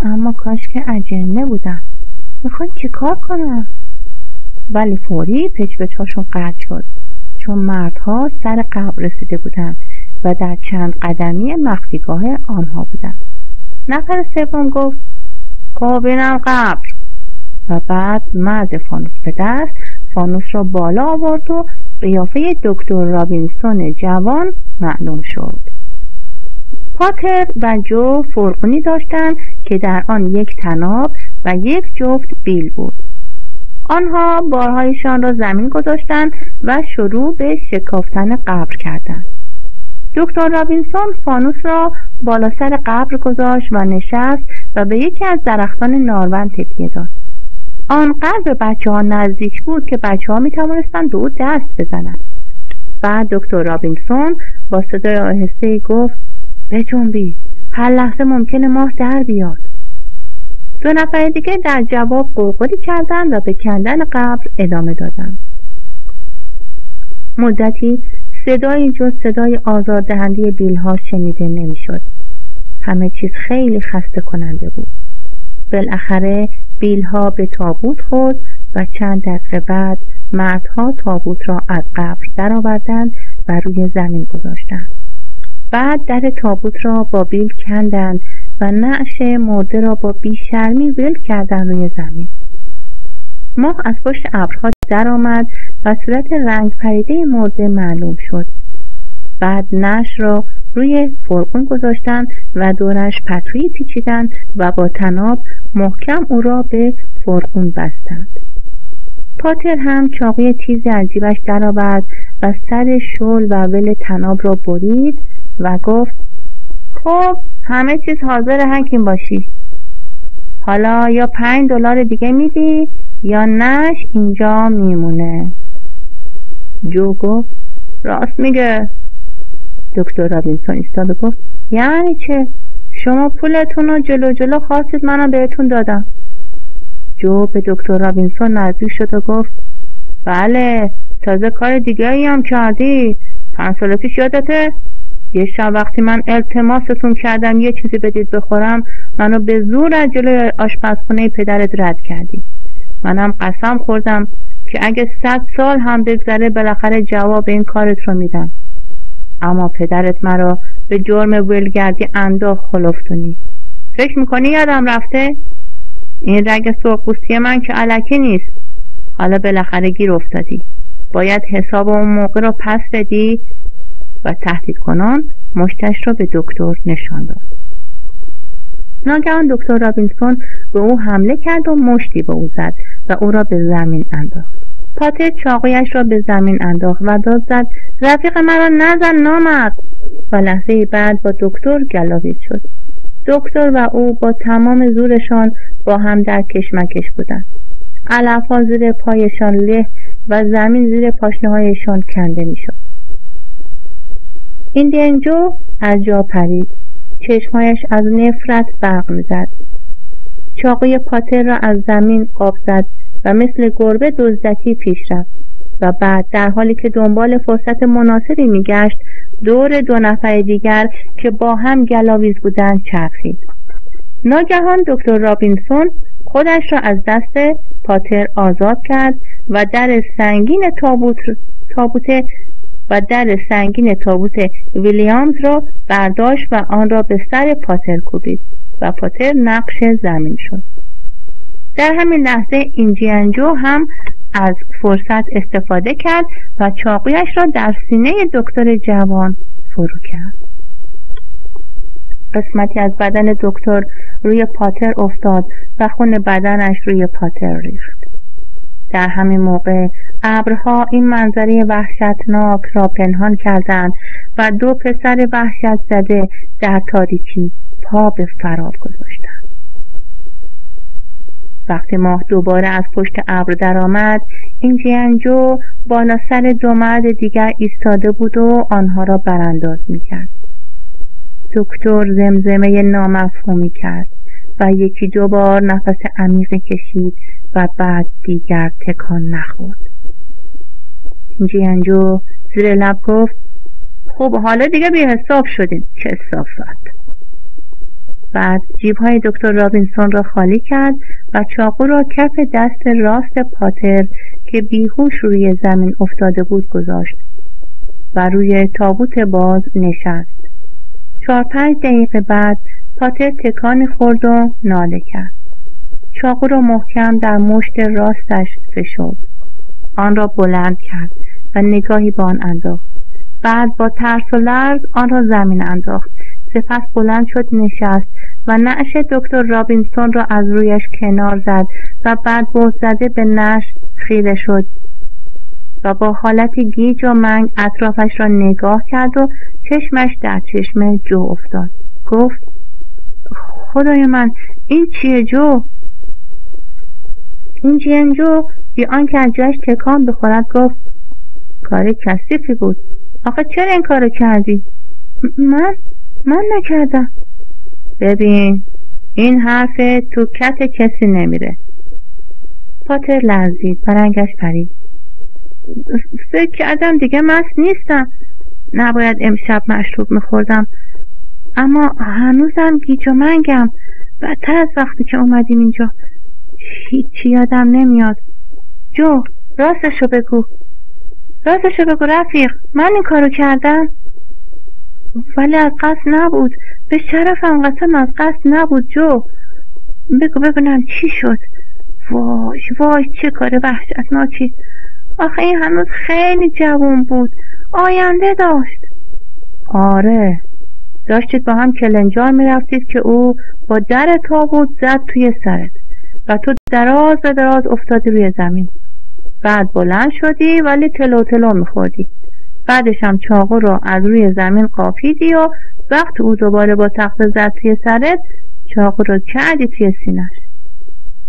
اما کاش که اجنه بودن. میخوان چی کار کنن؟ ولی فوری پچ‌پچ‌هاشون قطع شد. چون مردها سر قبر رسیده بودند و در چند قدمی مخفیگاه آنها بودند. نفر سوم گفت ببینم قبر. و بعد مرد فانوس پدر فانوس را بالا آورد و قیافه دکتر رابینسون جوان معلوم شد. پاتر و جو فرقونی داشتند که در آن یک طناب و یک جفت بیل بود. آنها بارهایشان را زمین گذاشتند و شروع به شکافتن قبر کردند. دکتر رابینسون فانوس را بالا سر قبر گذاشت و نشست و به یکی از درختان نارون تکیه داد. آنقدر به بچه‌ها نزدیک بود که بچه‌ها می‌توانستند به او دست بزنند. بعد دکتر رابینسون با صدای آهسته‌ای گفت بجنبید. هر لحظه ممکنه ماه در بیاد. 2 نفر دیگه در جواب قرقری کردند و به کندن قبر ادامه دادند. مدتی صدایی جز صدای آزاردهنده بیل‌ها شنیده نمی‌شد. همه چیز خیلی خسته کننده بود. بالاخره بیل‌ها به تابوت خورد و چند دقیقه بعد مردها تابوت را از قبر درآوردند و روی زمین گذاشتند. بعد در تابوت را با بیل کندند و نعش مرده را با بیشرمی ول کردند روی زمین. ماه از پشت ابرها در آمد و صورت رنگ پریده مرده معلوم شد. بعد نعش را روی فرقون گذاشتند و دورش پتویی پیچیدند و با طناب محکم او را به فرقون بستند. پاتر هم چاقوی تیز از جیبش درآورد و سر شل و ول طناب را برید و گفت خب همه چیز حاضر حکیم باشی. حالا یا $5 دیگه میدی یا نعش اینجا میمونه. جو گفت راست میگه. دکتر رابینسون ایستاد و گفت یعنی چه؟ شما پولتون رو جلو خواستید منم بهتون دادم. جو به دکتر رابینسون نزدیک شد و گفت بله تازه کار دیگه ای هم کردی. 5 سال پیش یادته؟ یه شب وقتی من التماستون کردم یه چیزی بدید بخورم منو به زور از جلوی آشپزخونه پدرت رد کردی. منم قسم خوردم که اگه 100 سال هم بگذره بالاخره جواب این کارت رو میدم. اما پدرت مرا به جرم ولگردی انداخت خلفتونی. فکر میکنی یادم رفته؟ این رگ سرخپوستی من که الکی نیست. حالا بالاخره گیر افتادی. باید حساب اون موقع رو پس بدی. و تهدید کنان مشتش را به دکتر نشان داد. ناگهان دکتر رابینسون به او حمله کرد و مشتی به او زد و او را به زمین انداخت. پاتر چاقویش را به زمین انداخت و داد زد رفیق مرا نزن نامرد. و لحظه بعد با دکتر گلاویز شد. دکتر و او با تمام زورشان با هم در کشمکش بودند. علفها زیر پایشان له و زمین زیر پاشنه‌هایشان کنده میشد. ایندین جو از جا پرید. چشمهایش از نفرت برق می‌زد. چاقوی پاتر را از زمین قاب زد و مثل گربه دزدکی پیش رفت و بعد در حالی که دنبال فرصت مناسبی می‌گشت دور 2 نفر دیگر که با هم گلاویز بودند چرخید. ناگهان دکتر رابینسون خودش را از دست پاتر آزاد کرد و در سنگین تابوت ویلیامز را برداشت و آن را به سر پاتر کوبید و پاتر نقش زمین شد. در همین لحظه ایندین جو هم از فرصت استفاده کرد و چاقویش را در سینه دکتر جوان فرو کرد. قسمتی از بدن دکتر روی پاتر افتاد و خون بدنش روی پاتر ریخت. در همین موقع ابرها این منظره وحشتناک را پنهان کردند و 2 پسر وحشت زده در تاریکی پا به فرار گذاشتند. وقتی ماه دوباره از پشت ابر درآمد، ایندین جو بالا سر 2 مرد دیگر ایستاده بود و آنها را برانداز می‌کرد. دکتر زمزمه نامفهومی کرد و 1-2 بار نفس عمیقی کشید و بعد دیگر تکان نخورد. ایندین جو زیر لب گفت خب حالا دیگه بی حساب شدیم. کثافت. بعد جیب‌های دکتر رابینسون را خالی کرد و چاقو را کف دست راست پاتر که بیهوش روی زمین افتاده بود گذاشت و روی تابوت باز نشست. 4-5 دقیقه بعد پاتر تکانی خورد و ناله کرد. چاقو را محکم در مشت راستش فشرد. آن را بلند کرد و نگاهی به آن انداخت. بعد با ترس و لرز آن را زمین انداخت. سپس بلند شد نشست و نعش دکتر رابینسون را از رویش کنار زد و بعد بهت زده به نعش خیره شد و با حالتی گیج و منگ اطرافش را نگاه کرد و چشمش در چشم جو افتاد. گفت خدای من این چیه جو؟ ایندین جو بی آنکه از جایش تکان بخورد گفت کار کثیفی بود. آخه چرا این کارو کردی؟ من نکردم. ببین این حرف تو کت کسی نمیره. پاتر لرزید و رنگش پرید. فکر کردم دیگه مست نیستم. نباید امشب مشروب میخوردم. اما هنوزم گیج و منگم. بدتر از وقتی که اومدیم اینجا. هیچی یادم نمیاد. جو راستشو بگو رفیق. من این کارو کردم؟ ولی از قصد نبود. به شرفم قسم از قصد نبود جو. بگو ببینم چی شد. وای وای چه کار وحشتناکی. آخه این هنوز خیلی جوان بود، آینده داشت. آره، داشتید با هم کلنجار میرفتید که او با در تابوت زد توی سرت و تو دراز و دراز افتادی روی زمین. بعد بلند شدی ولی تلو تلو میخوردی. بعدش هم چاقو رو از روی زمین قاپیدی و وقتی او دوباره با تخته زد توی سرت چاقو رو کردی توی سینش.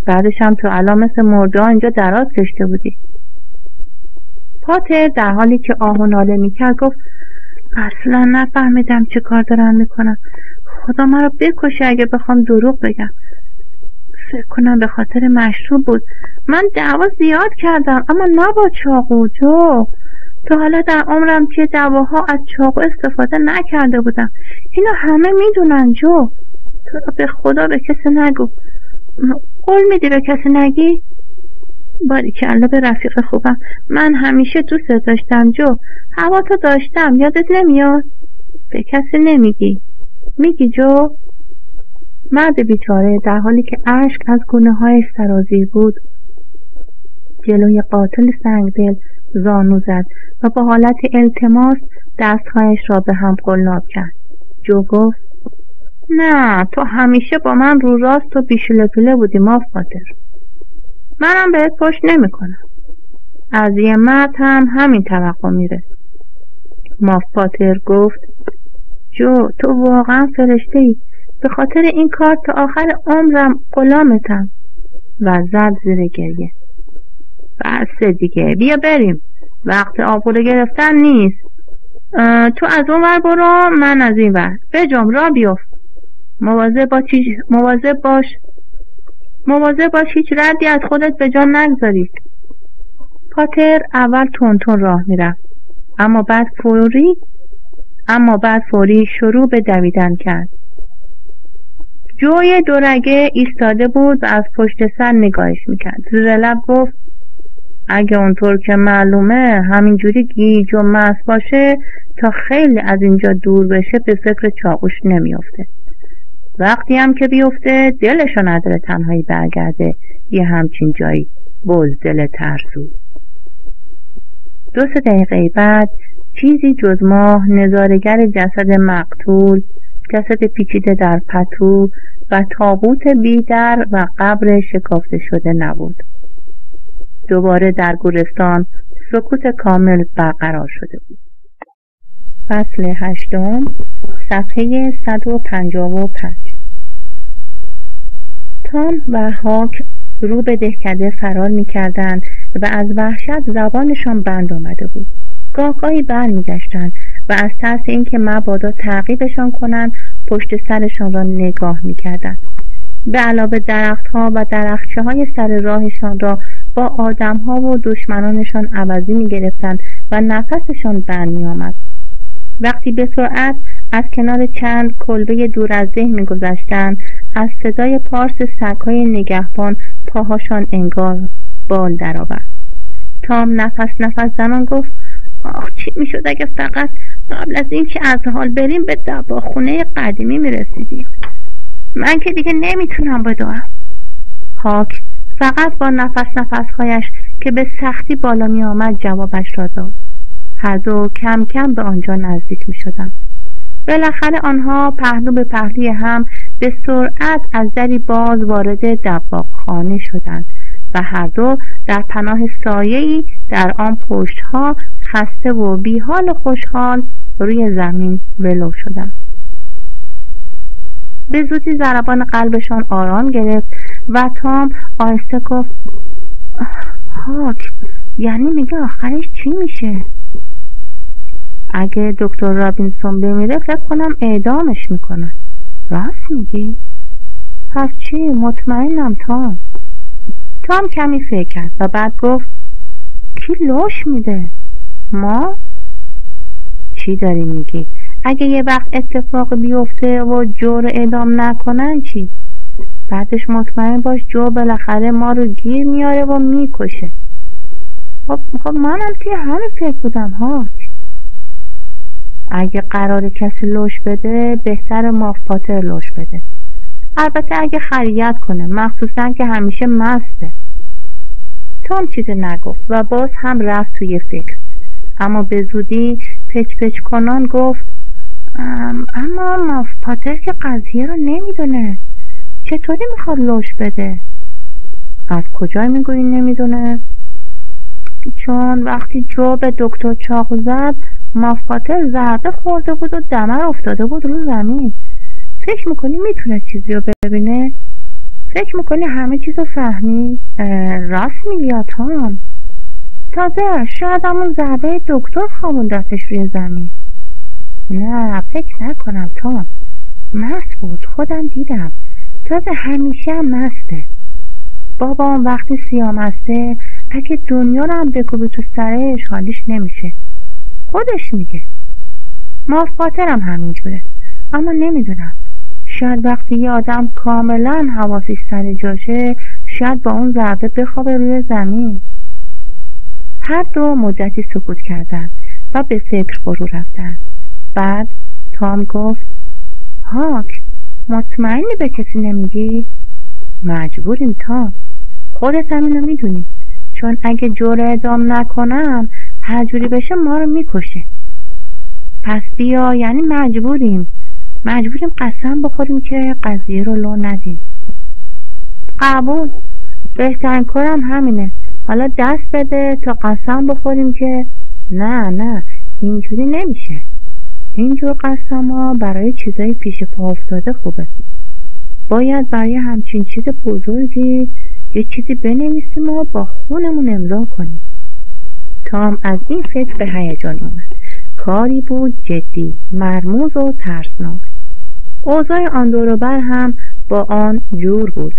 بعدش هم تو الان مثل مرده اینجا دراز کشته بودی. پاتر در حالی که آه و ناله میکرد گفت اصلا نفهمیدم چه کار دارم میکنم. خدا من رو بکشه اگه بخوام دروغ بگم. فکر کنم به خاطر مشروب بود. من دعوا زیاد کردم اما نه با چاقو جو. تا حالا در عمرم توی دعواها از چاقو استفاده نکرده بودم. اینو همه میدونن جو. تو رو به خدا به کسی نگو. قول میدی به کسی نگی؟ باریکلا به رفیق خوبم. من همیشه دوست داشتم جو. هوا تو داشتم یادت نمیاد؟ به کسی نمیگی. میگی جو؟ مرد بیچاره در حالی که اشک از گونه‌هایش سرازیر بود جلوی قاتل سنگدل زانو زد و با حالت التماس دستهایش را به هم قلاب کرد. جو گفت نه، تو همیشه با من رو راست و بیشوله پیله بودی ماف پاتر. منم بهت پشت نمی کنم. از یه مرد هم همین توقع میره. ماف پاتر گفت جو تو واقعا فرشته ای. به خاطر این کار تا آخر عمرم غلامتم. و زد زیر گریه. بس دیگه بیا بریم. وقت آبورو گرفتن نیست. تو از اون ور برو من از این ور. بجام را بیفت. مواظب باش هیچ ردی از خودت به جا نگذاری. پاتر اول تون راه میرفت اما بعد فوری شروع به دویدن کرد. جوی دورگه ایستاده بود و از پشت سر نگاهش میکرد. زیر لب گفت اگه اونطور که معلومه همینجوری گیج و مست باشه تا خیلی از اینجا دور بشه به فکر چاقوش نمیافته. وقتی هم که بیفته دلشو نداره تنهایی برگرده یه همچین جایی. بزدل ترسو. 2 دقیقه بعد چیزی جز ماه نظاره‌گر جسد مقتول، جسد پیچیده در پتو و تابوت بیدر و قبر شکافته شده نبود. دوباره در گورستان سکوت کامل برقرار شده بود. فصل 8 صفحه 155. تام و هاک رو به دهکده فرار می‌کردند و از وحشت زبانشان بند آمده بود. گاهی برمیگشتند و از ترس اینکه مبادا تعقیبشان کنند پشت سرشان را نگاه می‌کردند. به علاوه درختها و درختچه‌های سر راهشان را با آدم‌ها و دشمنانشان عوضی می‌گرفتند و نفسشان بند می‌آمد. وقتی به سرعت از کنار چند کلبه دور از ذهن می‌گذشتند از صدای پارس سگ‌های نگهبان پاهاشان انگار بال درآورد. تام نفس زنان گفت آخ چی میشد اگه فقط قبل از این که از حال بریم به دباخونه قدیمی میرسیدیم. من که دیگه نمیتونم بدوم. هاک فقط با نفسهایش که به سختی بالا می آمد جوابش را داد. هر دو کم کم به آنجا نزدیک می شدند. بالاخره آنها پهلو به پهلوی هم به سرعت از دری باز وارد دباغخانه شدند و هر دو در پناه سایه‌ای در آن پشتها خسته و بیحال و خوشحال روی زمین ولو شدند. به زودی ضربان قلبشان آرام گرفت و تام آهسته گفت هاک یعنی میگه آخرش چی میشه؟ اگه دکتر رابینسون بمیره فکر کنم اعدامش میکنن. راست میگی؟ پس چی؟ مطمئنم تام. تام کمی فکر کرد و بعد گفت کی لوش میده؟ ما؟ چی داری میگی؟ اگه یه وقت اتفاق بیفته و جو رو اعدام نکنن چی؟ بعدش مطمئن باش جو بالاخره ما رو گیر میاره و میکشه. خب منم توی همین فکر بودم ها. اگه قرار کسی لوش بده بهتر ماف پاتر لوش بده. البته اگه خریت کنه، مخصوصا که همیشه مسته. تام چیزی نگفت و باز هم رفت توی فکر، اما به زودی پچ پچ کنان گفت اما ماف پاتر که قضیه رو نمیدونه، چطوری میخواد لوش بده؟ از کجا میگویی نمیدونه؟ چون وقتی جو به دکتر چاقو زد ماف پاتر ضربه خورده بود و دمر افتاده بود رو زمین. فکر میکنی میتونه چیزی رو ببینه؟ فکر میکنی همه چیز رو فهمی؟ راست میگی تام. تازه شاید همون ضربه دکتر خوابوندتش روی زمین. نه فکر نکنم تام، مست بود، خودم دیدم. تازه همیشه هم مسته. بابام وقتی سیامسته اگه دنیا رو هم بکوبی تو سرش حالیش نمیشه، خودش میگه. ماف پاترم همینجوره، اما نمیدونم، شاید وقتی یه آدم کاملا حواسش سر جاشه شاید با اون ضربه بخوابه روی زمین. هر دو مدتی سکوت کردن و به فکر فرو رفتن. بعد تام گفت هاک، مطمئنی به کسی نمیگی؟ مجبوریم تام، خودت هم اینو میدونی، چون اگه جور اعدام نکنن هر جوری بشه ما رو میکشه. پس بیا، یعنی مجبوریم قسم بخوریم که قضیه رو لو ندیم. قبول، بهترین کارم همینه. حالا دست بده تا قسم بخوریم که نه اینجوری نمیشه. اینجور قسم ها برای چیزای پیش پا افتاده خوبه. باید برای همچین چیز بزرگی یه چیزی بنویسیم و با خونمون امضا کنیم. تام از این فکر به هیجان آمد. کاری بود جدی، مرموز و ترسناک. اوضاع آن دور و بر هم با آن جور بود.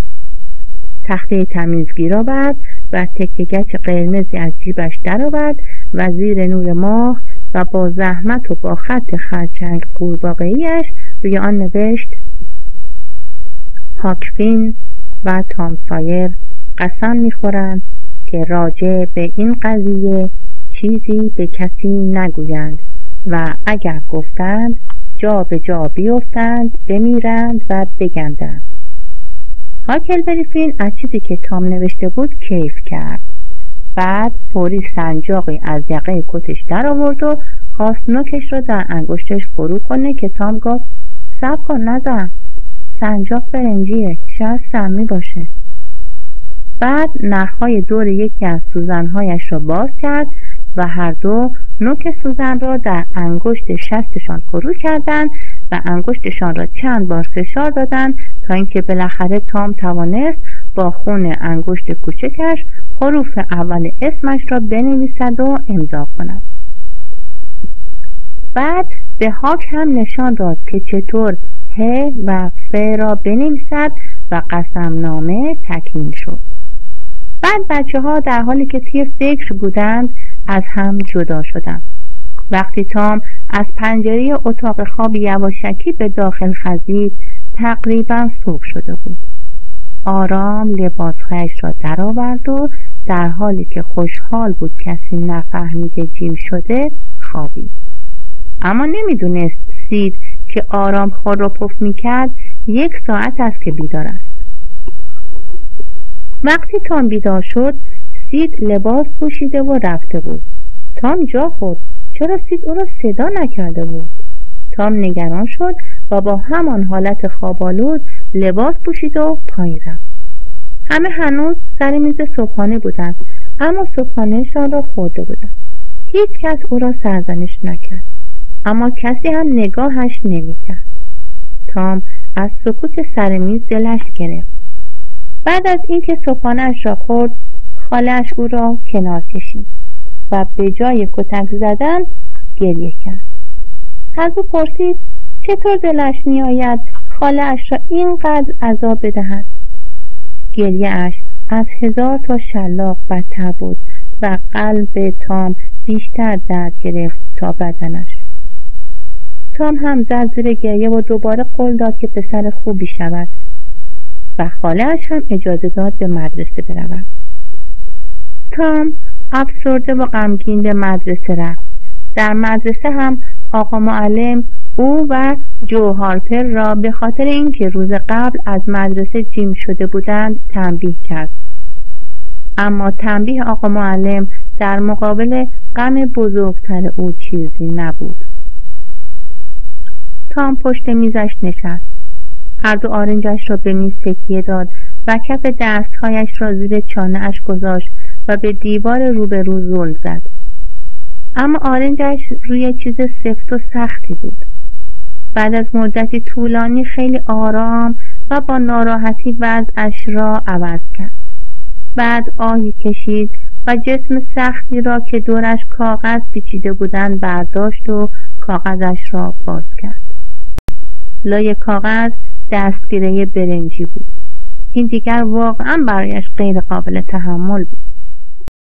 تخته تمیزگی را برد و تکه گچ قرمزی از جیبش درآورد و زیر نور ماه و با زحمت و با خط خرچنگ قورباغه‌ای‌اش روی آن نوشت هاک فین و تام سایر قسم می‌خورند که راجع به این قضیه چیزی به کسی نگویند و اگر گفتند جا به جا بیفتند، بمیرند و بگندند. هاکلبری فین از چیزی که تام نوشته بود کیف کرد. بعد فوری سنجاقی از یقه کتش در آورد و خواست نوکش رو در انگشتش فرو کنه که تام گفت صبر کن نزن، سنجاق برنجیه، شاید سمی باشه. بعد نخهای دور یکی از سوزنهایش را باز کرد و هر دو نوک سوزن را در انگشت شستشان فرو کردند و انگشتشان را چند بار فشار دادند تا اینکه بالاخره تام توانست با خون انگشت کوچکش حروف اول اسمش را بنویسد و امضا کند. بعد به هاک هم نشان داد که چطور ه و ف را بنویسد و قسمنامه تکمیل شد. بعد بچه‌ها در حالی که توی فکر بودند از هم جدا شدند. وقتی تام از پنجره اتاق خواب یواشکی به داخل خزید تقریبا صبح شده بود. آرام لباسهایش را درآورد و در حالی که خوشحال بود کسی نفهمیده جیم شده خوابید. اما نمیدونست سید که آرام خود را پف میکرد 1 ساعت است که بیدار است. وقتی تام بیدار شد سید لباس پوشیده و رفته بود. تام جا خورد، چرا سید او را صدا نکرده بود؟ تام نگران شد و با همان حالت خوابالود لباس پوشید و پایین رفت. همه هنوز سر میز صبحانه بودند، اما صبحانهشان را خورده بودند. هیچ کس او را سرزنش نکرد، اما کسی هم نگاهش نمی‌کرد. تام از سکوت سر میز دلش گرفت. بعد از اینکه صبحانه‌اش را خورد، خاله‌اش او را کنار کشید و به جای کتک زدن گریه کرد. از او پرسید چطور دلش می‌آید خاله‌اش را اینقدر عذاب بدهد. گریه‌اش از 1000 تا شلاق بدتر بود و قلب تام بیشتر درد گرفت تا بدنش. تام هم زد زیر گریه و دوباره قول داد که پسر خوبی شود و خاله‌اش هم اجازه داد به مدرسه برود. تام افسرده و غمگین به مدرسه رفت. در مدرسه هم آقا معلم او و جو هارپر را به خاطر اینکه روز قبل از مدرسه جیم شده بودند تنبیه کرد. اما تنبیه آقا معلم در مقابل غم بزرگتر او چیزی نبود. تام پشت میزش نشست. هر دو آرنجش را به میز تکیه داد و کف دستهایش را زیر چانه‌اش گذاشت و به دیوار روبرو زل زد. اما آرنجش روی چیز سفت و سختی بود. بعد از مدتی طولانی خیلی آرام و با ناراحتی وضعش را عوض کرد. بعد آهی کشید و جسم سختی را که دورش کاغذ پیچیده بودند برداشت و کاغذش را باز کرد. لای کاغذ دستگیره برنجی بود. این دیگر واقعا برایش غیر قابل تحمل بود.